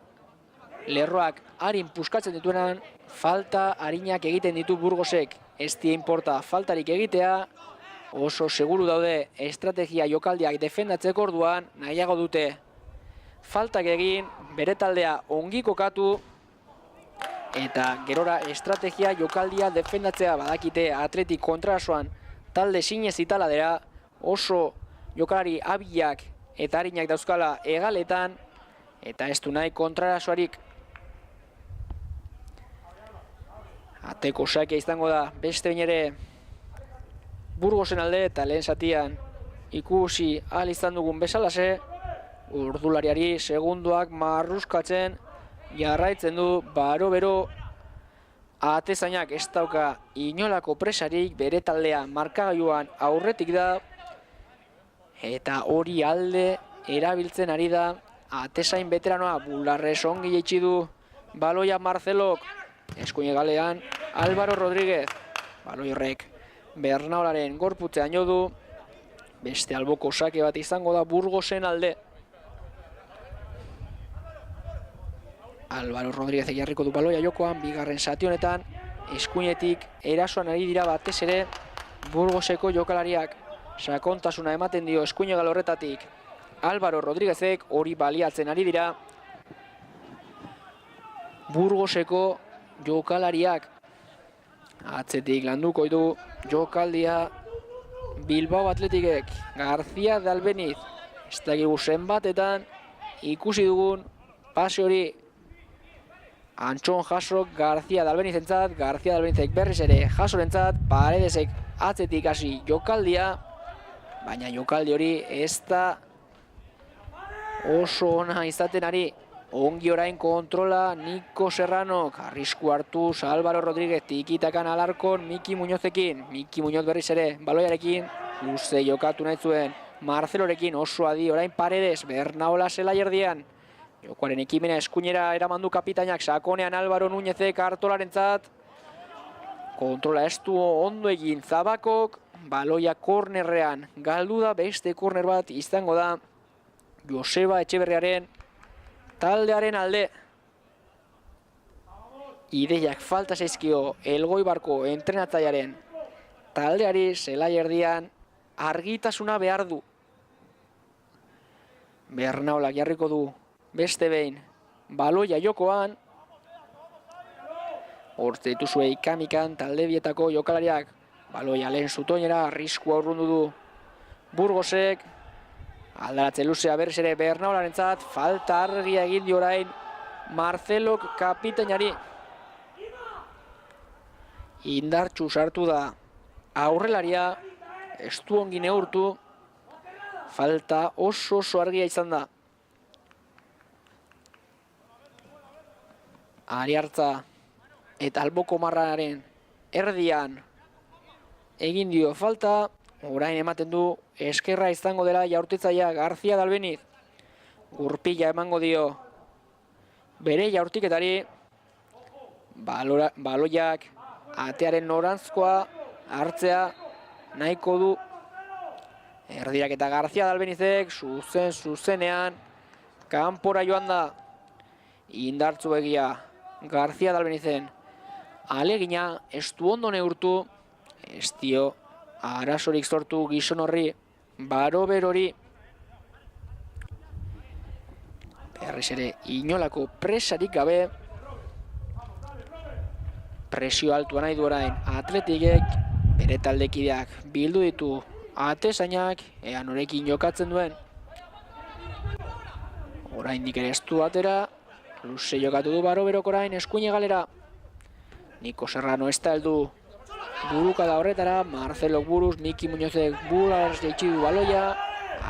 lerroak harin puskatzen dituenean, falta harinak egiten ditu Burgosek. Ez die inporta faltarik egitea, oso seguru daude estrategia jokaldiak defendatzeko orduan, nahiago dute faltak egin, bere taldea ongi kokatu, eta gerora estrategia jokaldia defendatzea badakite Athletic kontrasoan talde sinez itala dira, oso jokalari abilak eta harinak dauzkala egaletan, eta ez du nahi kontrasoarik. Ateko sakia izango da beste behin ere Burgosen alde, eta lehen zatian ikusi ahal izan dugun bezalase, urdulariari segunduak marruskatzen jarraitzen du baro-bero. Atezainak ez dauka inolako presarik, bere taldea markagailuan aurretik da, eta hori alde erabiltzen ari da Atezain veteranoa. Bularrez ongi jaitsi du baloia Marcelok, eskuin galean Álvaro Rodríguez, baloi horrek Bernaolaren gorputzean jo du, beste alboko sake bat izango da Burgosen alde. Álvaro Rodríguez jarriko du baloia jokoan, bigarren zati honetan, eskuinetik erasoan ari dira batez ere Burgoseko jokalariak. Sakontasuna ematen dio eskuinegal horretatik Álvaro Rodríguezek, hori baliatzen ari dira Burgoseko jokalariak. Atzetik landuko du jokaldia Bilbao Athleticek. García de Albeniz, ez dakigu zenbatetan ikusi dugun pase hori. Antxon jasok García de Albenizentzat, García de Albenizek berriz ere jasorentzat, Paredesek atzetik hasi jokaldia, baina jokaldi hori ez da oso ona izaten ari. Ongi orain kontrola Niko Serranok, arrisku hartuz Álvaro Rodríguez, tikitakan Alarkon Miki Muñozekin, Miki Muñoz berriz ere baloiarekin, luze jokatu nahi zuen Marcelorekin, oso adi orain Paredes, Bernaola zela erdian. Jokoaren ekimena eskuinera eramandu kapitainak, sakonean Álvaro Núñezek Artolarentzat. Kontrola ez du ondo egin Zabakok, baloia kornerrean galdu da, beste korner bat izango da Joseba Etxeberriaren taldearen alde. Ideiak falta zaizkio Elgoibarko entrenatzailearen taldeari, zelai erdian argitasuna behar du. Bernaolak jarriko du beste behin baloia jokoan. Hortze dituzue ikamikan talde bietako jokalariak. Baloia lehen zutoinera, arriskua urrundu du Burgosek. Aldaratze luzea berriz ere Bernaolarentzat, falta argia egin dio orain Marcelok kapitainari. Indartsu sartu da aurrelaria, ez du ongi neurtu, falta oso argia izan da. Ariartza eta alboko marraren erdian egin dio falta, orain ematen du eskerra izango dela jaurtitzaia García de Albeniz. Gurpila emango dio bere jaurtiketari, baloiak atearen norantzkoa hartzea nahiko du. Erdirak eta García de Albenizek zuzenean kanpora joan da. Indartzu egia García de Albenizen alegina, ez du ondo neurtu, ez dio arazorik sortu gizon horri, baro-bero hori. Berriz ere inolako presarik gabe, presio altua nahi du orain Athleticek, bere taldekideak bildu ditu Atezainak, ea norekin jokatzen duen. Oraindik ere ez du atera, luze jokatu du baro-berok orain eskuine galera. Niko Serrano ez da heldu burukada horretara, Marcelo buruz, Miki Muñozek buraz jaitsi du baloia,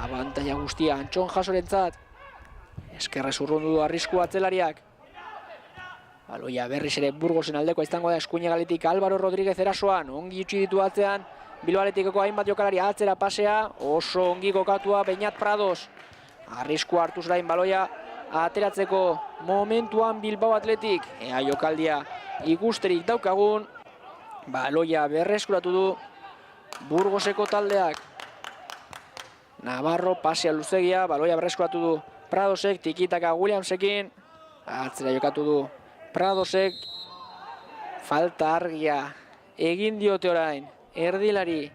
abantaila guztia Antxon jasorentzat, eskerrez urrundu du arrisku atzelariak. Baloia berriz ere Burgosen aldekoa izango da, eskuine galetik Álvaro Rodríguez erasoan, ongi utzi ditu atzean, Bilbao Athleticeko hainbat jokalari atzera pasea, oso ongi kokatua Beñat Prados. Arrisku hartuz orain baloia ateratzeko momentuan Bilbao Athletic. Ea jokaldia ikusterik daukagun. Baloia berreskuratu du Burgoseko taldeak. Navarro pasea luzegia, baloia berreskuratu du Pradosek, tikitaka Williamsekin. Atzera jokatu du Pradosek. Falta argia egin diote orain erdilari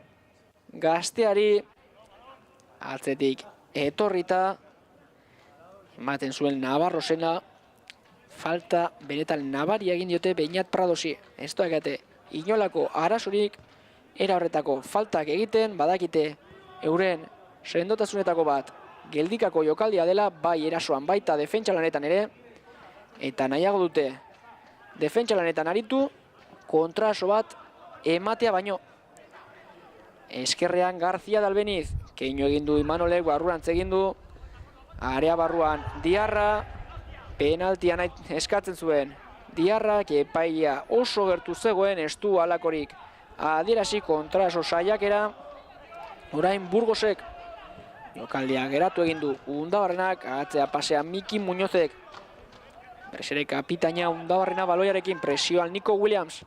gazteari. Atzetik etorrita ematen zuen Navarro zena. Falta benetan nabaria egin diote Beñat Pradosi. Ez doakate inolako arazorik era horretako faltak egiten, badakite euren sendotasunetako bat geldikako jokaldia dela, bai erasoan baita defentsa lanetan ere, eta nahiago dute defentsa lanetan aritu, kontraso bat ematea baino. Eskerrean García Dalbeniz, keinu egin du Imanolek, barrurantz egin du, area barruan Diarra, penaltia eskatzen zuen. Diarrak epaia oso gertu zegoen, ez du halakorik adierazi kontraso saiakera. Orain Burgosek jokaldia geratu egin du Undabarrenak, atzea pasea Miki Muñozek. Berezere kapitaina Undabarrena baloiarekin, presioan Nico Williams.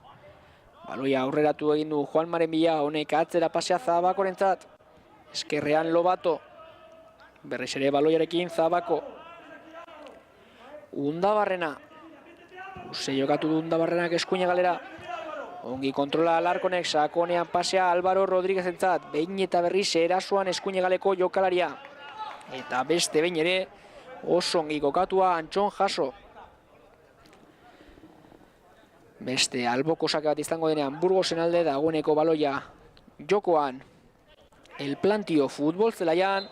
Baloia aurreratu egin du Juan Maren Bila, honek atzera pasea Zabakorentzat. Eskerrean Lobato. Berezere baloiarekin Zabako. Undabarrena. Luze jokatu du Undabarrenak eskuina galera. Ongi kontrola Alarkonek, sakonean pasea Álvaro Rodríguez entzat. Behin eta berriz erasoan eskuina galeko jokalaria. Eta beste behin ere oso ongi kokatua Antxon Jaso. Beste alboko sake bat izango denean Burgosen alde, dagoeneko baloia jokoan El Plantio futbol zelaian.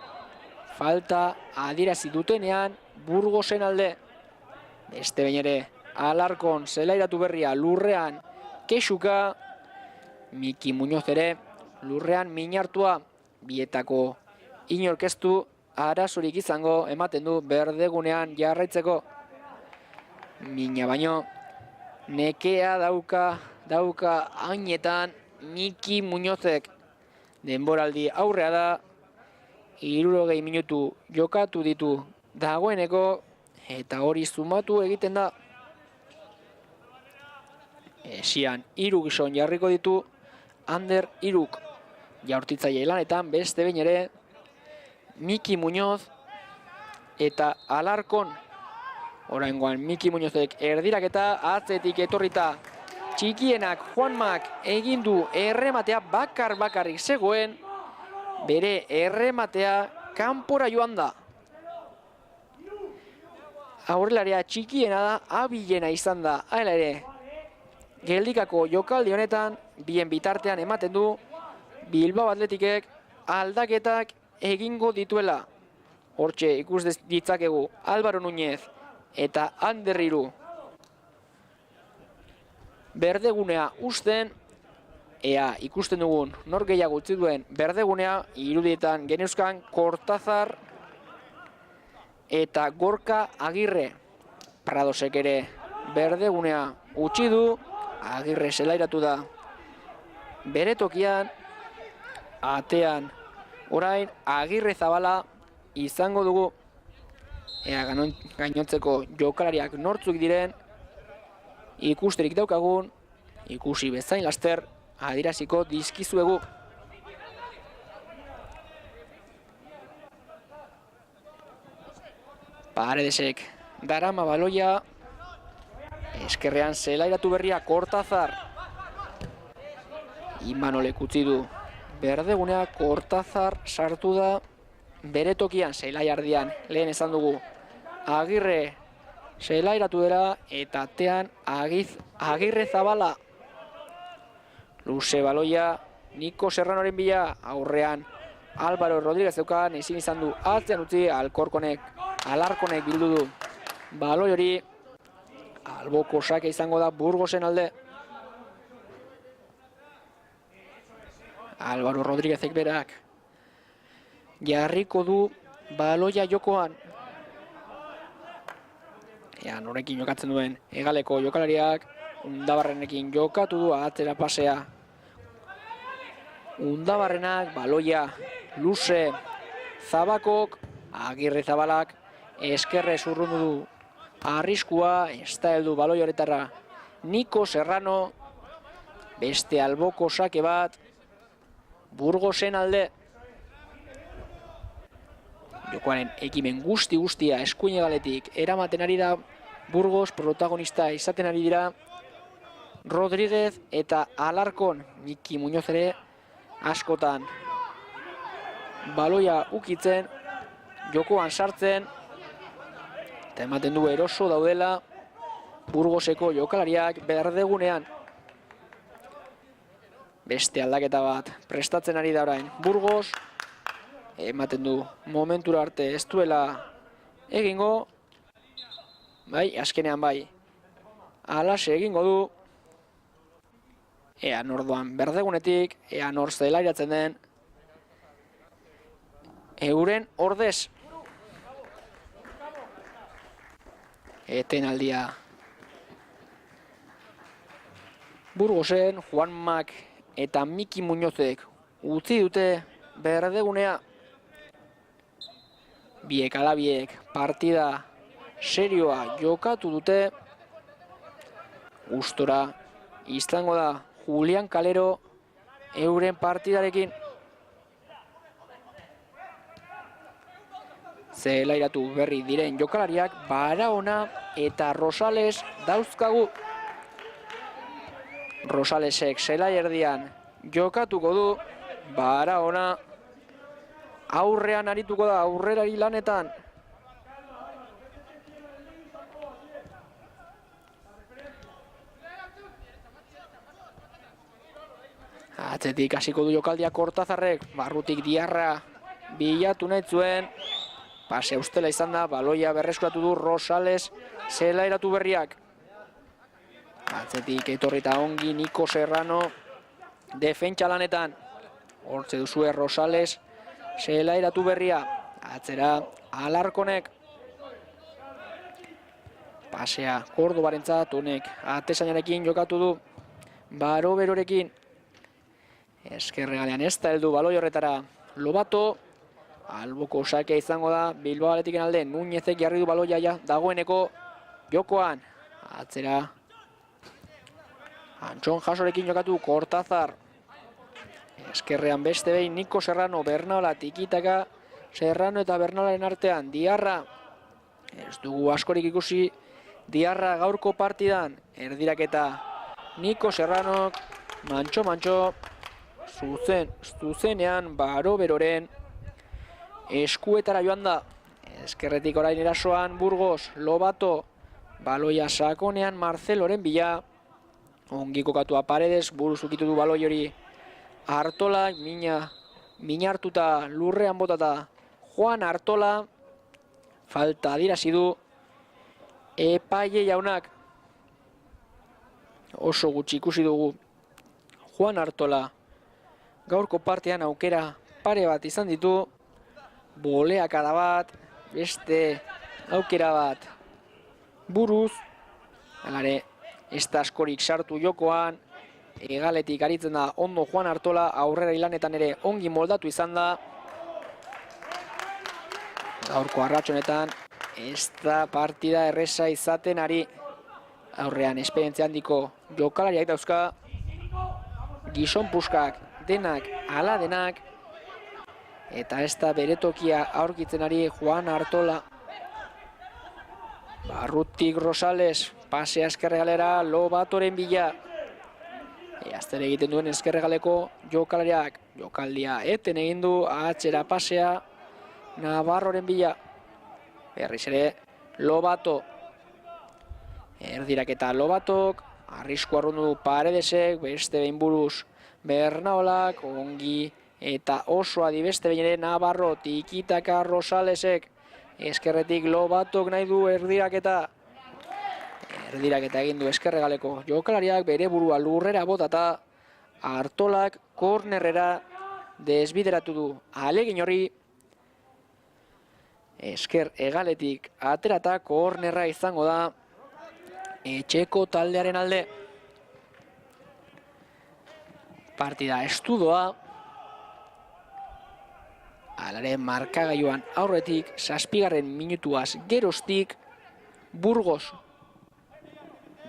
Falta adierazi dutenean Burgosen alde. Beste behin ere Alarkon zelairatu berria lurrean Kexuka. Miki Muñoz ere lurrean minartua. Bietako inorkestu arazorik izango ematen du berdegunean jarraitzeko. Mina baino nekea dauka hainetan Miki Muñozek. Denboraldi aurrea da, 60 minutu jokatu ditu dagoeneko, eta hori zumatu egiten da. Esian 3 gizon jarriko ditu Ander 3 jaurtitzaile lanetan, beste behin ere Miki Muñoz eta Alarkon. Oraingoan Miki Muñozek erdiraketa, atzetik etorrita txikienak Juanmak egin du errematea, bakarrik zegoen, bere errematea kanpora joan da. Aurrelaria txikiena da, abilena izan da, hala ere. Geldikako jokaldi honetan, bien bitartean ematen du Bilbao Athleticek aldaketak egingo dituela. Hortxe ikus ditzakegu Álvaro Núñez eta Ander 3 berdegunea usten. Ea ikusten dugun nor gehiago utzi duen berdegunea, irudietan geneuzkan Kortazar eta Gorka Agirre. Pradosek ere berdegunea utzi du, Agirre zelairatu da bere tokian. Atean orain Agirre Zabala izango dugu. Ea gainontzeko jokalariak nortzuk diren ikusterik daukagun, ikusi bezain laster adieraziko dizkizuegu. Paredesek darama baloia, eskerrean zelairatu berria Kortazar. Imanolek utzi du berdegunea, Kortazar sartu da bere tokian, zelaiardian lehen esan dugu Agirre zelairatu dela, eta atean Agirre Zabala. Luze baloia Niko Serranoren bila, aurrean Álvaro Rodríguez zeukan, ezin izan du atzean utzi, Alarkonek bildu du baloi hori. Alboko sake izango da Burgosen alde. Álvaro Rodríguezek berak jarriko du baloia jokoan. Ea norekin jokatzen duen hegaleko jokalariak, Undabarrenekin jokatu du, atzera pasea Undabarrenak, baloia luze Zabakok, Agirre Zabalak eskerre zurrundu du arriskua, ez da heldu baloi horretara Niko Serrano, beste alboko sake bat, Burgosen alde. Jokoaren ekimen guztia eskuin hegaletik eramaten ari da Burgos, protagonista izaten ari dira Rodríguez eta Alarkon, Miki Muñoz ere askotan baloia ukitzen, jokoan sartzen, eta ematen du eroso daudela Burgoseko jokalariak berdegunean. Beste aldaketa bat prestatzen ari da orain Burgos, ematen du momentura arte ez duela egingo, bai, azkenean bai, alaxe egingo du, ea nor doan berdegunetik, ea nor zelairatzen den, euren ordez. Etenaldia Burgosen, Juanmak eta Miki Muñozek utzi dute berdegunea. Biek alabiek partida serioa jokatu dute. Gustora izango da Julian Calero euren partidarekin. Zelairatu berri diren jokalariak Barahona eta Rosales dauzkagu. Rosalesek zelai erdian jokatuko du, Barahona aurrean arituko da, aurrerari lanetan. Atzetik hasiko du jokaldia Kortazarrek, barrutik Diarra bilatu nahi zuen. Pase ustela izan da, baloia berreskuratu du Rosales zelairatu berriak. Atzetik etorrita ongi Niko Serrano defentsa lanetan. Hortze duzue Rosales zelairatu berria. Atzera Alarkonek. Pasea Kordobarentzat, honek atezainarekin jokatu du Baroberorekin. Eskerregalean ez da heldu baloi horretara Lobato. Alboko sakea izango da Bilbao Atletiken alde, Núñezek jarri du baloia ja dagoeneko jokoan. Atzera Antxon Jasorekin jokatu Kortazar. Eskerrean beste behin Niko Serrano, Bernaola tikitaka Serrano eta Bernaolaren artean. Diarra, ez dugu askorik ikusi Diarra gaurko partidan. Erdiraketa Niko Serranok, mantxo, zuzenean Baroberoren eskuetara joan da. Eskerretik orain erasoan Burgos, Lobato, baloia sakonean Marceloren bila. Ongi kokatua Paredes, buruz ukitu du baloi hori Artola, mina hartuta lurrean botata Juan Artola. Falta adierazi du epaile jaunak. Oso gutxi ikusi dugu Juan Artola gaurko partean aukera pare bat izan ditu. Boleakada bat, beste aukera bat buruz. Halare, ez da askorik sartu jokoan. Hegaletik aritzen da ondo Juan Artola, aurrera ilanetan ere ongi moldatu izan da. Gaurko arratsonetan ez da partida erresa izaten ari. Aurrean esperientzia handiko jokalariak dauzka. Gizon puskak, denak, ala denak. Eta ez da bere tokia aurkitzen ari Juan Artola. Barrutik Rosales, pasea eskerregalera Lobatoren bila. Azter egiten duen eskerregaleko jokalariak. Jokaldia eten egin du, atzera pasea Navarroren bila. Berriz ere Lobato. Erdiraketa Lobatok, arrisku arrundu du Paredesek, beste behin buruz Bernaolak, ongi eta oso adi beste behin ere Navarro, tikitaka Rosalesek. Eskerretik Lobatok nahi du erdiraketa. Erdiraketa egin du eskerregaleko jokalariak, bere burua lurrera botata. Artolak kornerrera desbideratu du ahalegin hori. Esker hegaletik aterata kornerra izango da etxeko taldearen alde. Partida estudoa. Alare markagailuan aurretik, 7. minutuaz geroztik, Burgos,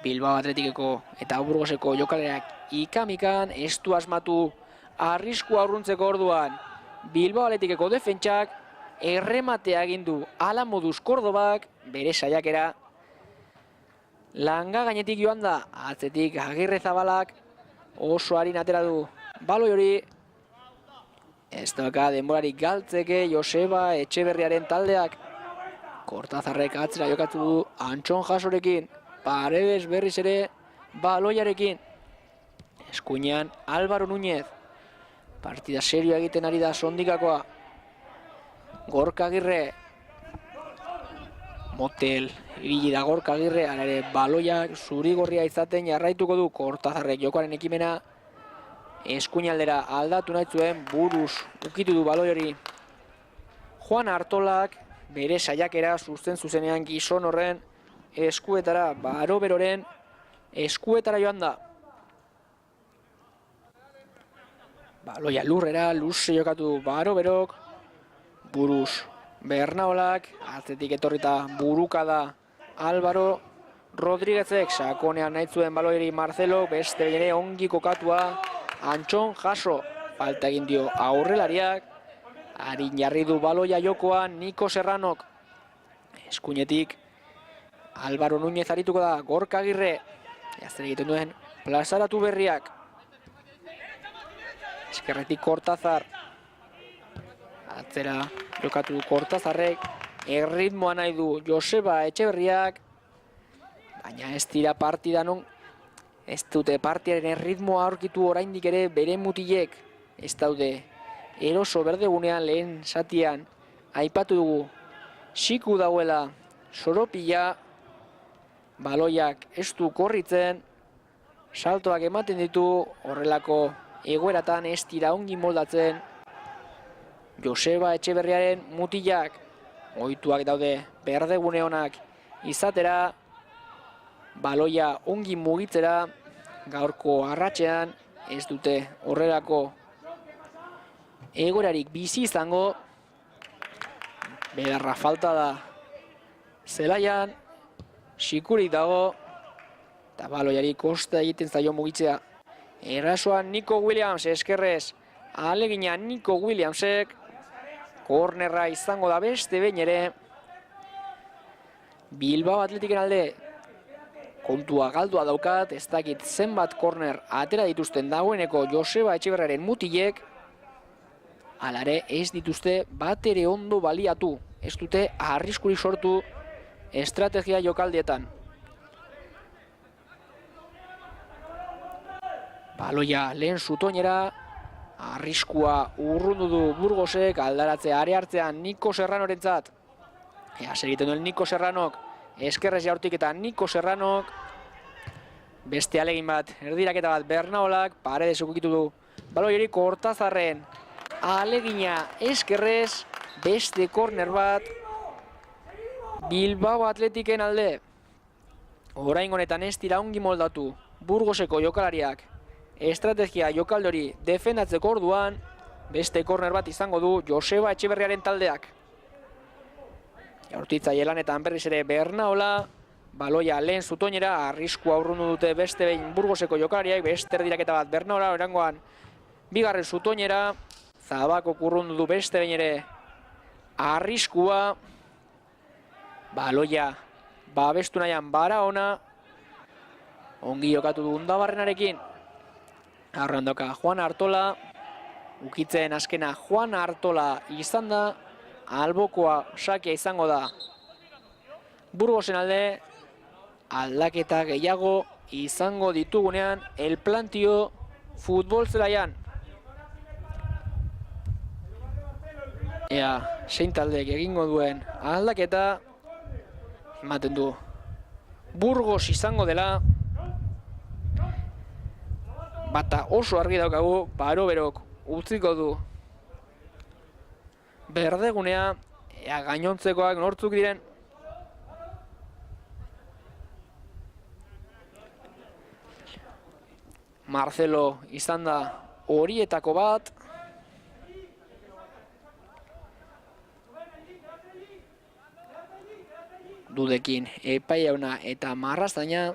Bilbao Atletikeko eta Burgoseko jokalerak ikamikan, ez du asmatu arriskua urruntzeko orduan. Bilbao Atletikeko defentsak errematea egin du hala moduz Kordobak, bere saiakera. Langa gainetik joan da, atzetik Agirrezabalak oso harin atera du baloi hori. Ez dauka denborarik galtzeke Joseba Etxeberriaren taldeak. Kortazarrek atzera jokatu du Antxon Jasorekin, Paredes berriz ere baloiarekin. Eskuinean Álvaro Núñez. Partida serioa egiten ari da Sondikakoa. Gorka Agirre. Motel ibili da Gorka Agirre, hala ere baloiak zuri-gorria izaten jarraituko du. Kortazarrek jokoaren ekimena eskuinaldera aldatu nahi zuen, buruz ukitu du baloi hori. Juan Artolak bere saiakera zuzenean gizon horren eskuetara, Baroberoren eskuetara joan da. Baloia lurrera, luze jokatu du Baroberok, buruz Bernaolak, atzetik etorrita buruka da Álvaro Rodríguezek, sakonean nahi zuen baloi hori Marcelo, beste ere ongi kokatua Antxon Jaso, falta egin dio aurrelariak, harin jarri du baloia jokoan Niko Serranok. Eskuinetik Álvaro Núñez arituko da, Gorka Agirre, zer egiten duen plazaratu berriak. Eskerretik Kortazar, atzera jokatu du Kortazarrek, erritmoa nahi du Joseba Etxeberriak, baina ez dira partida non, ez dute partiaren erritmoa aurkitu oraindik ere bere mutilek, ez daude eroso berdegunean lehen zatian, aipatu dugu, Xiku dauela Soropila, baloiak ez du korritzen, saltoak ematen ditu, horrelako egoeratan ez dira ongi moldatzen. Joseba Etxeberriaren mutilak, ohituak daude berdegune onak izatera, baloia ongi mugitzera, gaurko arratsean ez dute horrelako egoerarik bizi izango. Belarra falta da zelaian, Xikurik dago, eta baloiari kosta egiten zaio mugitzea. Erasoan Nico Williams eskerrez, ahalegina Nico Williamsek, kornerra izango da beste behin ere. Bilbao Atletiken alde, kontua galdua daukat, ez dakit zenbat korner atera dituzten dagoeneko Joseba Etxeberriaren mutilek, hala ere ez dituzte bat ere ondo baliatu, ez dute arriskurik sortu estrategia jokaldietan. Baloia lehen zutoinera, arriskua urrundu du Burgosek, aldaratzea are hartzean Niko Serranorentzat. Egiten duen Niko Serranok, eskerrez jaurtik eta Niko Serranok, beste alegin bat, erdiraketa bat Bernaolak, Paredes ukitu du baloiari Kortazarren, alegina eskerrez, beste korner bat, Bilbao Atletiken alde. Orain honetan ez dira ongi moldatu Burgoseko jokalariak, estrategia jokaldori defendatzeko orduan, beste korner bat izango du Joseba Etxeberriaren taldeak. Jaurtitzaile lanetan berriz ere Bernaola, baloia lehen zutoinera, arriskua urrundu dute beste behin Burgoseko jokalariak, beste erdiraketa bat Bernaola, orangoan bigarren zutoinera, Zabakok urrundu du beste behin ere arriskua, baloia babestu nahian Barahona, ongi jokatu du Undabarrenarekin, aurrean doka Juan Artola, ukitzen azkena Juan Artola izan da, albokoa sakia izango da Burgosen alde, aldaketa gehiago izango ditugunean El Plantio futbol zelaian. Ea, zein taldeek egingo duen aldaketa, ematen du Burgos izango dela, bata oso argi daukagu, Baroberok utziko du berdegunea, ea gainontzekoak nortzuk diren. Marcelo izan da horietako bat, Dudekin Epai jauna eta Marrazaina.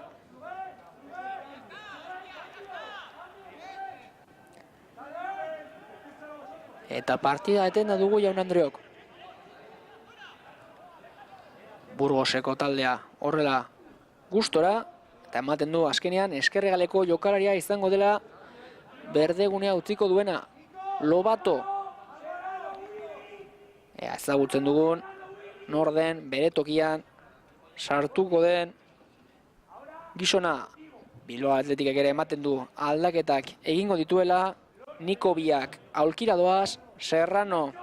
Eta partida etenda dugu Jaun Andreok. Burgoseko taldea horrela gustora eta ematen du azkenean eskerregaleko jokalaria izango dela berdegunea utziko duena Lobato. Ezagutzen dugun nor den bere tokian sartuko den gizona. Bilbao Athleticek ere ematen du aldaketak egingo dituela. Niko Biak aulkira doaz, Serrano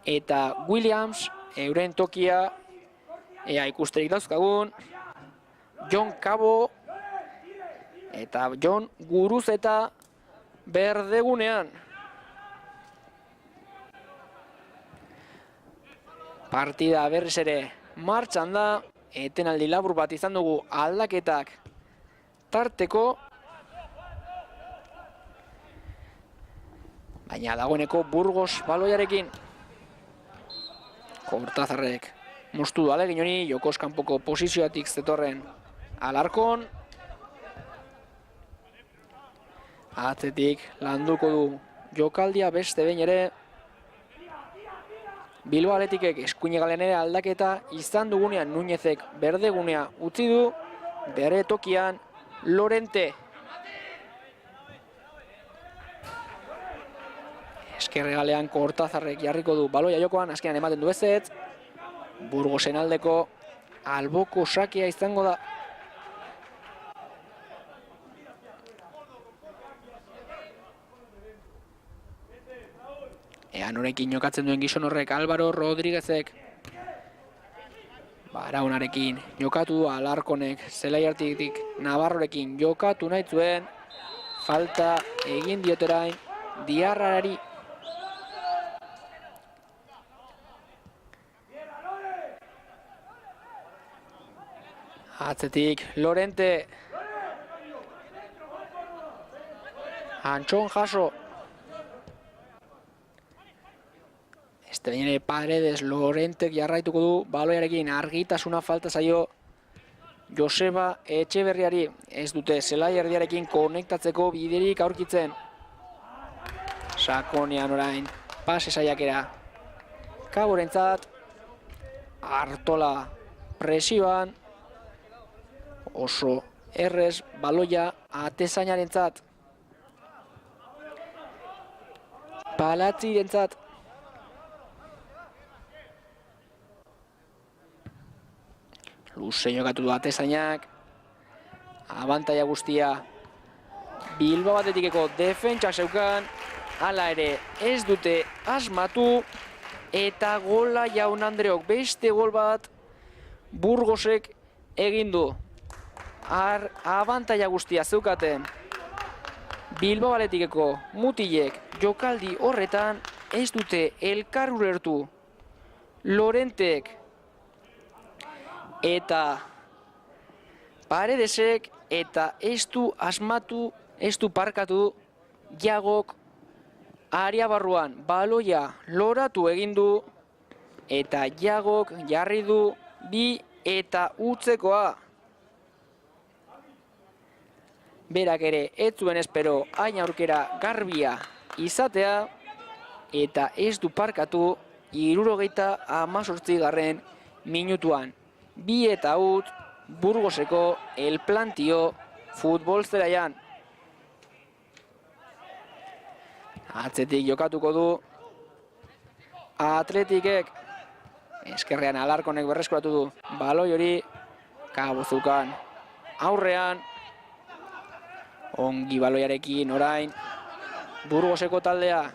eta Williams euren tokia ikusterik dauzkagun. Jon Cabo eta Jon Guruzeta berdegunean. Partida berriz ere martxan da, etenaldi labur bat izan dugu aldaketak tarteko. Baina dagoeneko Burgos baloiarekin. Kortazarrek moztu du alegin honi, jokoz kanpoko posizioatik zetorren Alarkon. Atzetik landuko du jokaldia beste behin ere. Bilbao Athleticek eskuinegalen ere aldaketa izan dugunean Núñezek berdegunea utzi du, bere tokian Lorente. Eskerregalean Kortazarrek jarriko du baloia jokoan, azkenan ematen du ezetz. Burgosen aldeko alboko sakea izango da. Ea norekin jokatzen duen gizon horrek, Álvaro Rodríguezek. Araunarekin jokatu du Alarkonek, Zelaiartik Navarrorekin jokatu nahi zuen. Falta egin dioterain Diarrari. Atzetik Lorente. Antxon jaso. Este behin Paredes Lorentek jarraituko du baloiarekin, argitasuna falta zaio Joseba Etxeberriari. Ez dute zelai erdiarekin konektatzeko biderik aurkitzen. Sakonean orain pase saiakera Kaborentzat. Artola presioan. Oso errez baloia Atezainarentzat. Palatzirentzat. Luze jokatu du Atezainak. Abantaia guztia Bilbao Athleticeko defentsa zeukan. Hala ere ez dute asmatu. Eta gola Jaun Andreok, beste gol bat Burgosek egin du. Abantaia guztia zeukaten Bilbao Athleticeko mutilek jokaldi horretan ez dute elkar ulertu. Lorentek eta Paredesek eta ez du asmatu, ez du parkatu Jagok aria barruan baloia loratu egin du eta Jagok jarri du bi eta utzekoa. Berak ere ez zuen espero hain aurkera garbia izatea eta ez du parkatu 78. minutuan. Bi eta ut Burgoseko El Plantio futbol zelaian. Atzetik jokatuko du Athleticek. Eskerrean Alarkonek berreskuratu du baloi hori. Kabozukan aurrean. Ongi baloiarekin orain Burgoseko taldea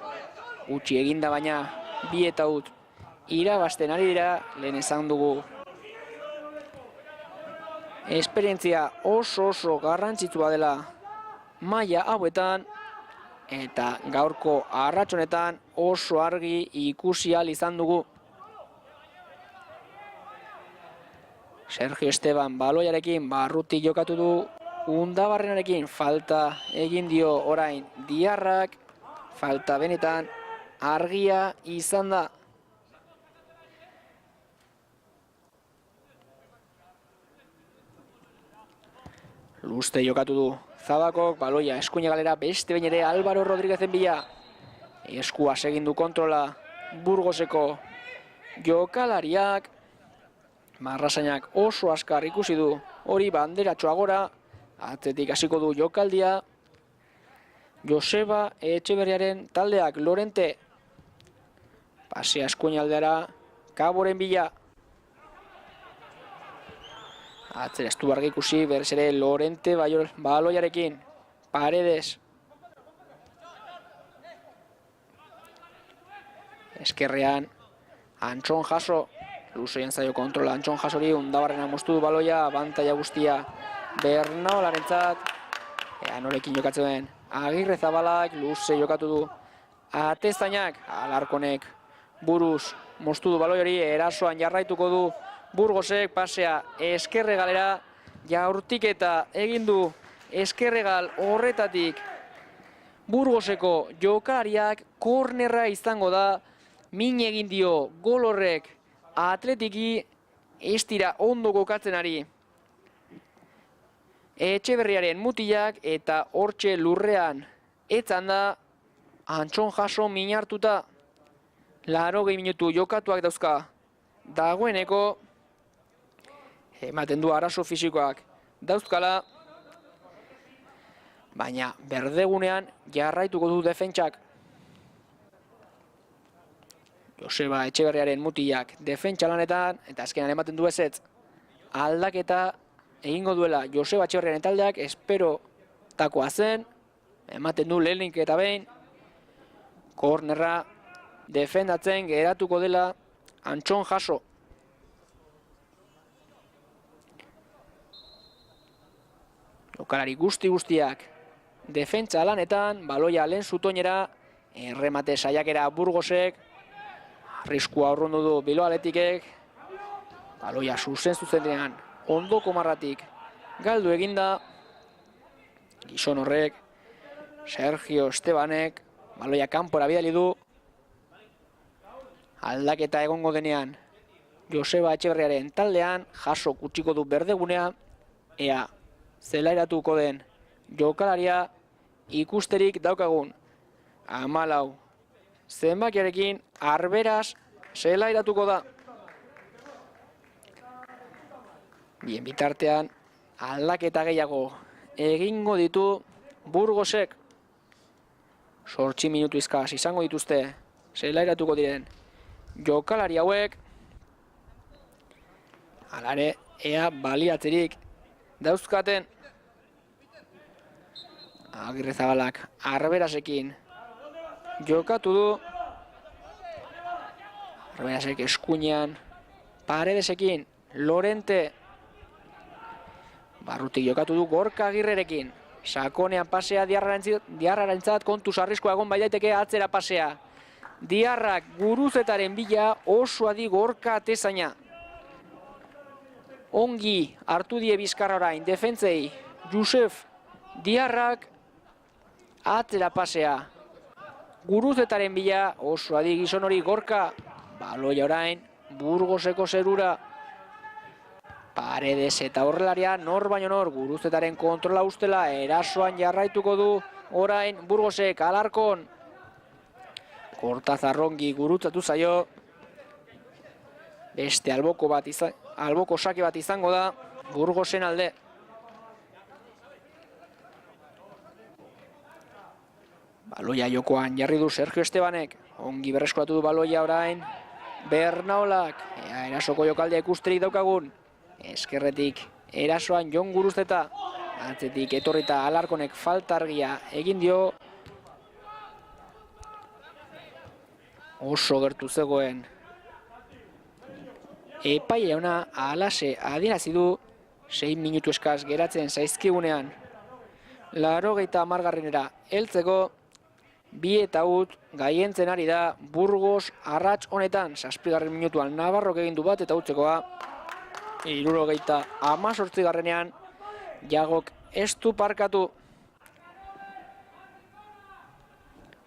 utzi eginda, baina bi eta ut irabazten ari dira. Lehen esan dugu esperientzia oso garrantzitsua dela maila hauetan, eta gaurko arratsonetan oso argi ikusi ahal izan dugu. Sergio Esteban baloiarekin barrutik jokatu du. Undabarrenarekin falta egin dio orain Diarrak. Falta benetan argia izan da. Luste jokatu du Zabakok, baloia eskuine galera beste behin ere Álvaro Rodríguezen bila. Eskua segindu kontrola Burgoseko jokalariak. Marrasainak oso askar ikusi du hori banderatxoa gora. Atzetik hasiko du jokaldia. Joseba Etxeberriaren taldeak Lorente. Pasea eskuine aldeara Kaboren bila. Atzera ez du argi ikusi, berriz ere Lorente baloiarekin. Paredes. Eskerrean Antxon Jaso. Luzoian zaio kontrola Antxon Jasori, Undabarrenak moztu du baloia, abantaia guztia Bernaolarentzat. Ea norekin jokatzen den. Agirre Zabalak, luze jokatu du. Atezainak, Alarkonek buruz moztu du baloi hori, erasoan jarraituko du Burgosek, pasea eskerregalera, jaurtiketa egin du eskerregal horretatik Burgoseko jokalariak, kornerra izango da, min egin dio gol horrek Atletiki, ez dira ondo kokatzen ari Etxeberriaren mutilak eta hortxe lurrean etzan da Antxon Jaso min hartuta. 80 minutu jokatuak dauzka dagoeneko, ematen du arazo fisikoak dauzkala, baina berdegunean jarraituko du defentsak. Joseba Etxeberriaren mutilak defentsa lanetan, eta azkenan ematen du ezetz. Aldaketa egingo duela Joseba Etxeberriaren taldeak, espero takoa zen, ematen du lehenik eta behin, kornerra defendatzen geratuko dela Antxon Jaso. Jokalari guztiak defentsa lanetan, baloia lehen zutoinera, erremate saiakera Burgosek, arriskua urrundu du Bilbao Athleticek, baloia zuzenean ondoko marratik galdu eginda, gizon horrek, Sergio Estebanek, baloia kanpora bidali du, aldaketa egongo denean Joseba Etxeberriaren taldean, Jaso kutsiko du berdegunea, ea zelairatuko den jokalaria ikusterik daukagun. 14 zenbakiarekin arberaz zelairatuko da. Bien bitartean aldaketa gehiago egingo ditu Burgosek. 8 minutu izkaz izango dituzte zelairatuko diren jokalari hauek. Alare, ea baliatzerik dauzkaten. Agirre Zabalak arberasekin jokatu du. Arberazek eskuinean Paredesekin, Lorente. Barrutik jokatu du Gorka Agirrerekin. Sakonean pasea Diarrarentzat, kontuz arriskoa egon baidaiteke atzera pasea. Diarrak guruzetaren bila oso adi Gorka atezaina. Ongi hartu die bizkarra orain, defentzei, Josef Diarrak atzera pasea. Guruzetaren bila oso adi gizon hori Gorka. Baloia orain, Burgoseko zerura. Paredes eta horrelaria nor baino nor, Guruzetaren kontrola ustela, erasoan jarraituko du orain Burgosek, Alarkon. Kortazarrongi gurutzatu zaio. Beste alboko sake bat izango da Burgosen alde. Baloia jokoan jarri du Sergio Estebanek. Ongi berreskuratu du baloia orain Bernaolak. Ea erasoko jokaldea ikusterik daukagun. Eskerretik erasoan Jon Guruzeta. Atzetik etorrita Alarkonek falta argia egin dio. Oso gertu zegoen epaile ona alase adierazi du 6 minutu eskaz geratzen zaizkigunean 80. heltzeko 2 eta ut gaientzen ari da Burgos arrats honetan 7. minutuan Navarrok egin du bat eta utzekoa 78. Jagok ez du parkatu.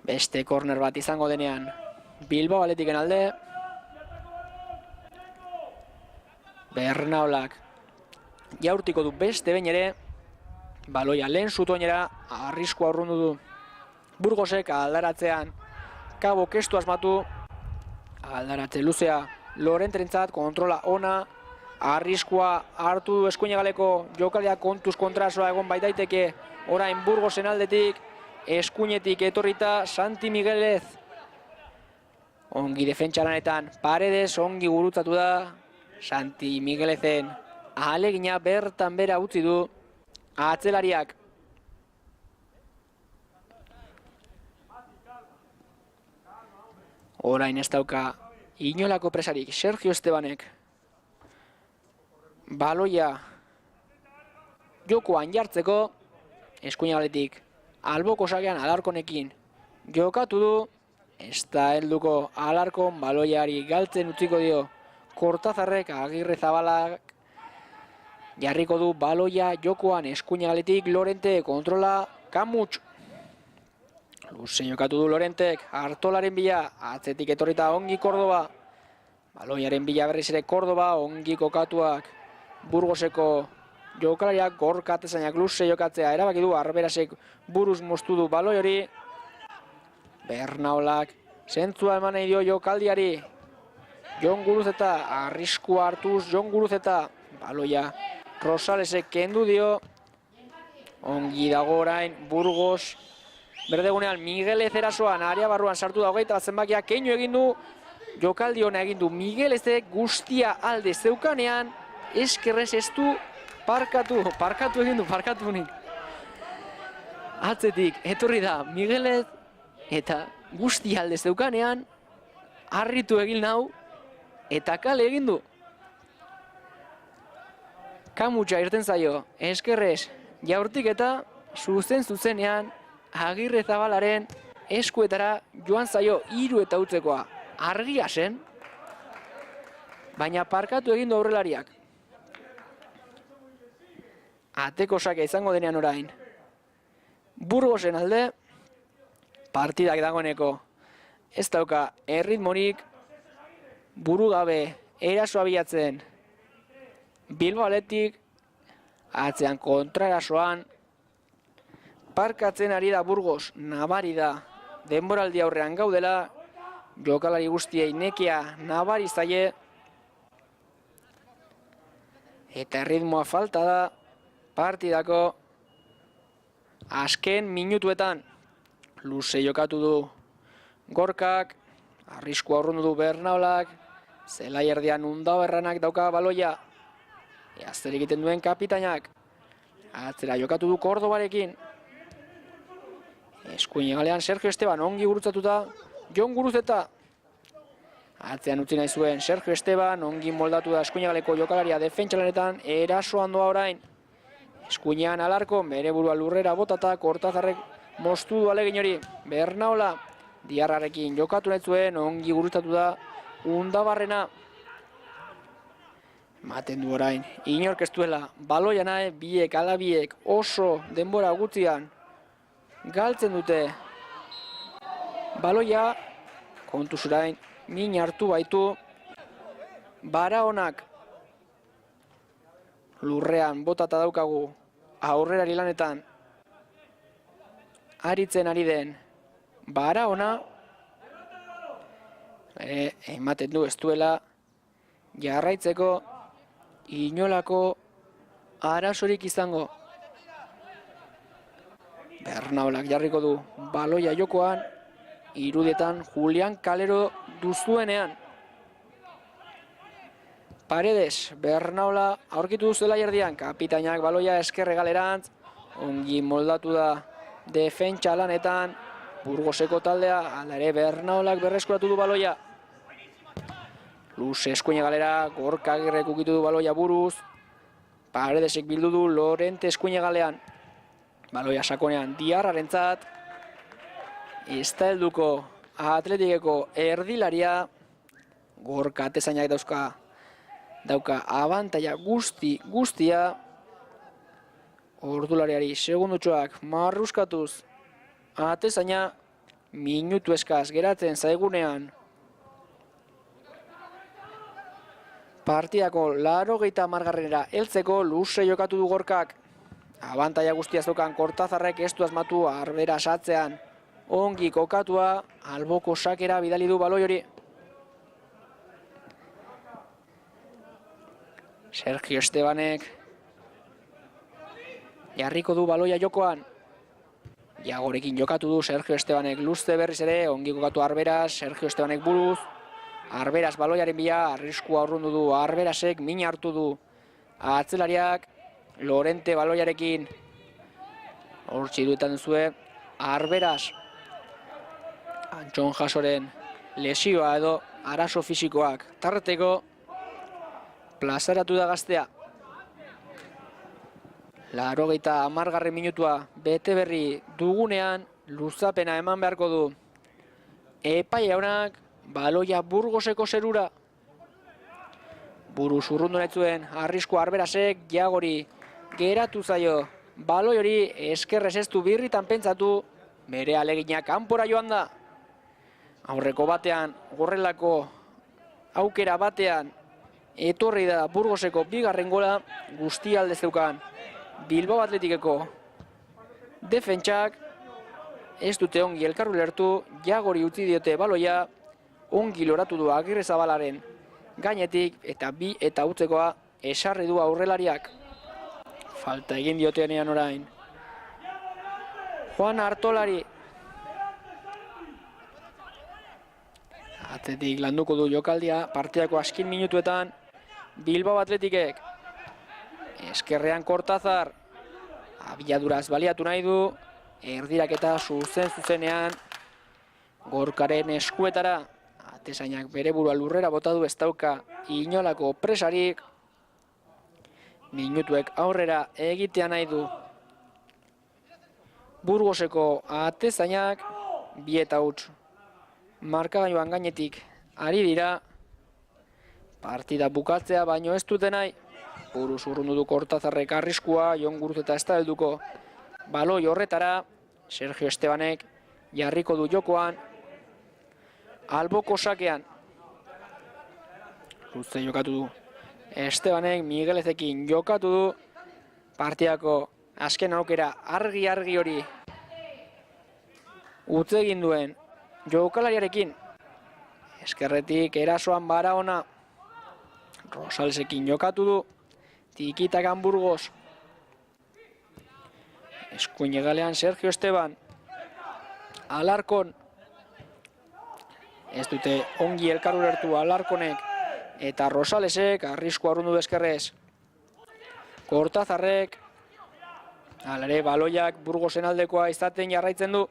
Beste korner bat izango denean Bilbao Athleticen alde. Bernaolak jaurtiko du beste behin ere. Baloia lehen zutoinera, arriskua urrundu du. Burgosek aldaratzean, Kabo kestu asmatu, aldaratze luzea Lorenterentzat, kontrola ona, arriskua hartu du eskuinegaleko jokalea kontuz kontrasoa egon baitaiteke, orain Burgosen aldetik, eskuinetik etorrita Santi Miguelez. Ongi defentsa lanetan, Paredes ongi gurutzatu da, Santi Miguelezen ahalegina bertan bera utzi du atzelariak. Orain ez dauka inolako presarik Sergio Estebanek. Baloia jokoan jartzeko, eskuinagaletik alboko sakean Alarkonekin jokatu du, ez da helduko Alarkon, baloiari galtzen utziko dio Kortazarrek, Agirrezabalak jarriko du baloia jokoan eskuinagaletik Lorente, kontrola Kamuts. Luze jokatu du Lorentek, Artolaren bila, atzetik etorrita ongi Kordoba. Baloiaren bila berriz ere Kordoba, ongi kokatuak Burgoseko jokalariak, Gorka Atezainak luze jokatzea erabaki du, Arberazek buruz moztu du baloi hori. Bernaolak zentzua eman nahi dio jokaldiari. Jon Guruzeta, arriskua hartuz Jon Guruzeta, baloia Rosalesek kendu dio. Ongi dago orain Burgos. Berdegunean Miguelez erasoan, area barruan sartu da hogeita bat zenbakia, keinu egin du, jokaldi hona egin du Miguelezek guztia alde zeukanean, eskerrez ez du parkatu egin du, parkatu nik. Atzetik, etorri da Miguelez, eta guztia alde zeukanean, harritu egin nau, eta kale egin du. Kamutsa irten zaio, eskerrez, jaurtik eta zuzenean, Agirrezabalaren eskuetara joan zaio 3 eta utzekoa. Argia zen, baina parkatu egin du aurrelariak. Ateko sakea izango denean orain. Burgosen alde, partidak dagoeneko ez dauka erritmorik, burugabe erasoa bilatzen Bilbao Athletic, atzean kontraerasoan, parkatzen ari da Burgos, nabari da, denboraldi aurrean gaudela, jokalari guztiei nekea nabari zaie, eta erritmoa falta da partidako azken minutuetan. Luze jokatu du Gorkak, arriskua urrundu du Bernaolak, zelai erdian Undaberranak dauka baloia, zer egiten duen kapitainak, atzera jokatu du Kordobarekin, eskuinegalean Sergio Esteban ongi gurutzatuta, Jon Guruzeta. Atzean utzi nahi zuen Sergio Esteban, ongi moldatu da eskuinegaleko jokalaria defentsalanetan, erasoan doa orain. Eskuinean Alarkon, bere burua lurrera botata, Kortazarrek moztu du alegin hori. Bernaola, Diarrarekin jokatu nahi zuen, ongi gurutzatu da Undabarrena. Ematen du orain, inork ez duela, baloia nahi, biek alabiek oso denbora gutxian galtzen dute baloia, kontuz orain, min hartu baitu, Baraonak lurrean botata daukagu aurrerari lanetan aritzen ari den Baraona, ematen du ez duela jarraitzeko inolako arazorik izango. Bernaolak jarriko du baloia jokoan, irudietan Julian Calero duzuenean. Paredes, Bernaola aurkitu duzuela jardian, kapitainak baloia eskerre galerantz, ongi moldatu da defentsa lanetan, Burgoseko taldea, hala ere Bernaolak berreskuratu du baloia. Luze eskuine galera, Gorka Agirrek ukitu du baloia buruz, Paredesek bildu du Lorente eskuine galean. Baloia sakonean Diarrarentzat, ez da helduko Atletikeko erdilaria, Gorka Atezainak dauka abantaila guztia, ordulariari segundutxoak marruskatuz, Atezaina minutu eskaz geratzen zaigunean, partidako 80 heltzeko luze jokatu du Gorkak, Abantaia guztia zeukan Kortazarrek ez du asmatu Arbera satzean. Ongi kokatua, alboko sakera bidali du baloi hori. Sergio Estebanek jarriko du baloia jokoan. Jagorekin jokatu du Sergio Estebanek luze berriz ere, ongi kokatu Arberas, Sergio Estebanek buruz. Arberas baloiaren bila, arriskua urrundu du Arberasek, min hartu du atzelariak. Lorente baloiarekin hortzi duetan duzue Arberas Antxon Jasoren lesioa edo arazo fisikoak tarteko plazaratu da gaztea. 80. minutua bete berri dugunean luzapena eman beharko du Epai jaunak baloia Burgoseko zerura. Buruz urrundu nahi zuen arrisko Arberasek, Jagori geratu zaio baloi hori eskerrez ez du birritan pentsatu, bere alegina kanpora joan da. Aurreko batean, horrelako aukera batean, etorri da Burgoseko bigarren gola guzti alde zeukan Bilbao Atletikeko defentsak ez dute ongi elkar ulertu, Jagori utzi diote baloia, ongi loratu du Agirrezabalaren gainetik eta bi eta utzekoa esarri du aurrelariak. Falta egin diotenean orain Juan Artolari. Atletik landuko du jokaldia partidako azken minutuetan Bilbao Atletikek. Eskerrean Kortazar abiaduraz baliatu nahi du, erdiraketa zuzenean Gorkaren eskuetara. Atezainak bere burua lurrera bota du, ez dauka inolako presarik. Minutuek aurrera egitea nahi du Burgoseko atezainak, 2 eta huts markagailuan gainetik ari dira. Partida bukatzea baino ez dute nahi. Buruz urrundu du Kortazarrek arriskua, Jon Guruzeta ez da helduko baloi horretara. Sergio Estebanek jarriko du jokoan alboko sakean. Luze jokatu du Estebanek, Miguelezekin jokatu du. Partidako azken aukera argi hori utze egin duen jokalariarekin. Eskerretik erasoan Barahona, Rosalsekin jokatu du. Tikitakan Burgos. Eskuin hegalean Sergio Esteban. Alarkon. Ez dute ongi elkar ulertu Alarkonek eta Rosalesek, arriskua urrundu du eskerrez. Kortazarrek, alare baloiak Burgosen aldekoa izaten jarraitzen du.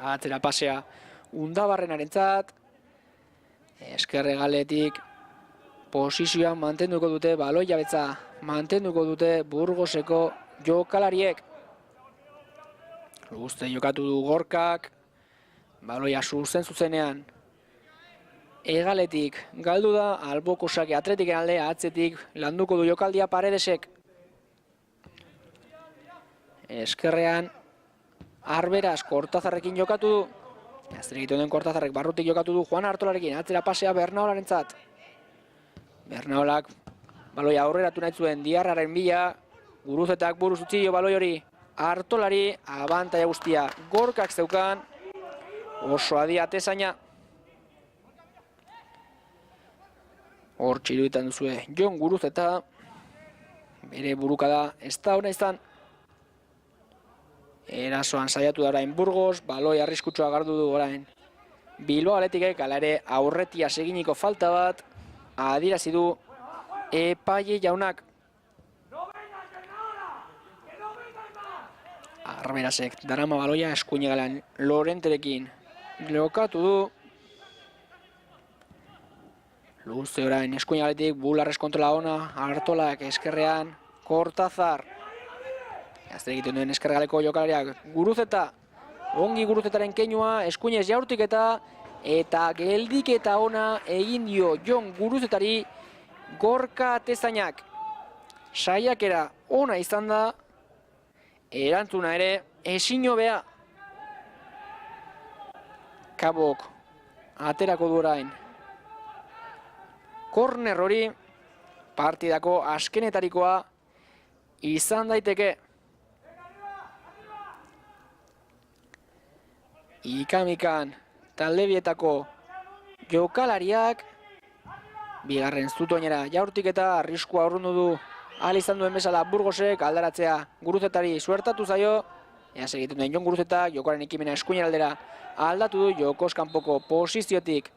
Atzera pasea Undabarrenarentzat. Eskerregaletik posizioan mantenduko dute, baloia betza mantenduko dute Burgoseko jokalariek. Guzti jokatu du Gorkak, baloia zuzenean hegaletik galdu da, alboko sake Atletiken alde, atzetik landuko du jokaldia Paredesek. Eskerrean Arberas Kortazarrekin jokatu du. Azterik den Kortazarrek barrutik jokatu du Juan Artolarekin, atzera pasea Bernaolarentzat. Bernaolak baloia aurreratu nahi zuen Diarraren bila, Guruzetak buruz utzi dio baloi hori Artolari, abantaia guztia Gorkak zeukan, oso adi atezaina. Hor txiruetan duzue Jon Guruzeta, bere burukada ez da ona izan. Erasoan saiatu da orain Burgos, baloi arriskutsua gardu du orain Bilbao Atletikek, hala ere aurretia seginiko falta bat adierazi du Epai jaunak. Arberasek darama baloia eskuin hegalean Lorenterekin lokatu du. Luze orain eskuin hegaletik Bularrez kontrola ona, Artolak eskerrean Kortazar. Azte egiten duen eskergaleko jokalariak Guruzeta, ongi Guruzetaren keinua, eskuinez jaurtik eta geldiketa ona egin dio Jon Guruzetari Gorka atezainak. Saiakera ona izan da, erantzuna ere ezin hobea. Kabok aterako du orain korner hori, partidako azkenetarikoa izan daiteke. Ikamikan talde bietako jokalariak bigarren zutoinera jaurtik eta arriskua urrundu du. Ahal izan duen bezala Burgosek aldaratzea Guruzetari suertatu zaio. Ea segiten duen Jon Guruzeta, jokoaren ekimena eskuinen aldera aldatu du jokoz kanpoko posiziotik.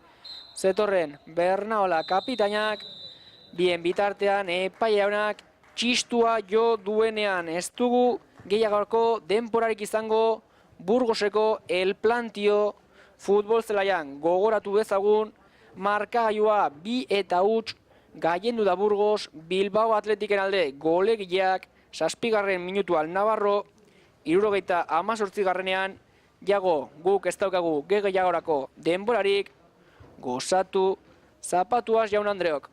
Zetorren Bernaola kapitainak, bien bitartean epaileak txistua jo duenean. Ez dugu gehiagorko denporarik izango Burgoseko El Plantio futbol zelaian. Gogoratu dezagun, markagailua 2-0 gailendu da Burgos Bilbao Atletiken alde. Golegileak 7. minutuan Navarro, 78. Jago, guk ez daukagu gehiagorako denborarik, gozatu zapatuaz jaun Andreok.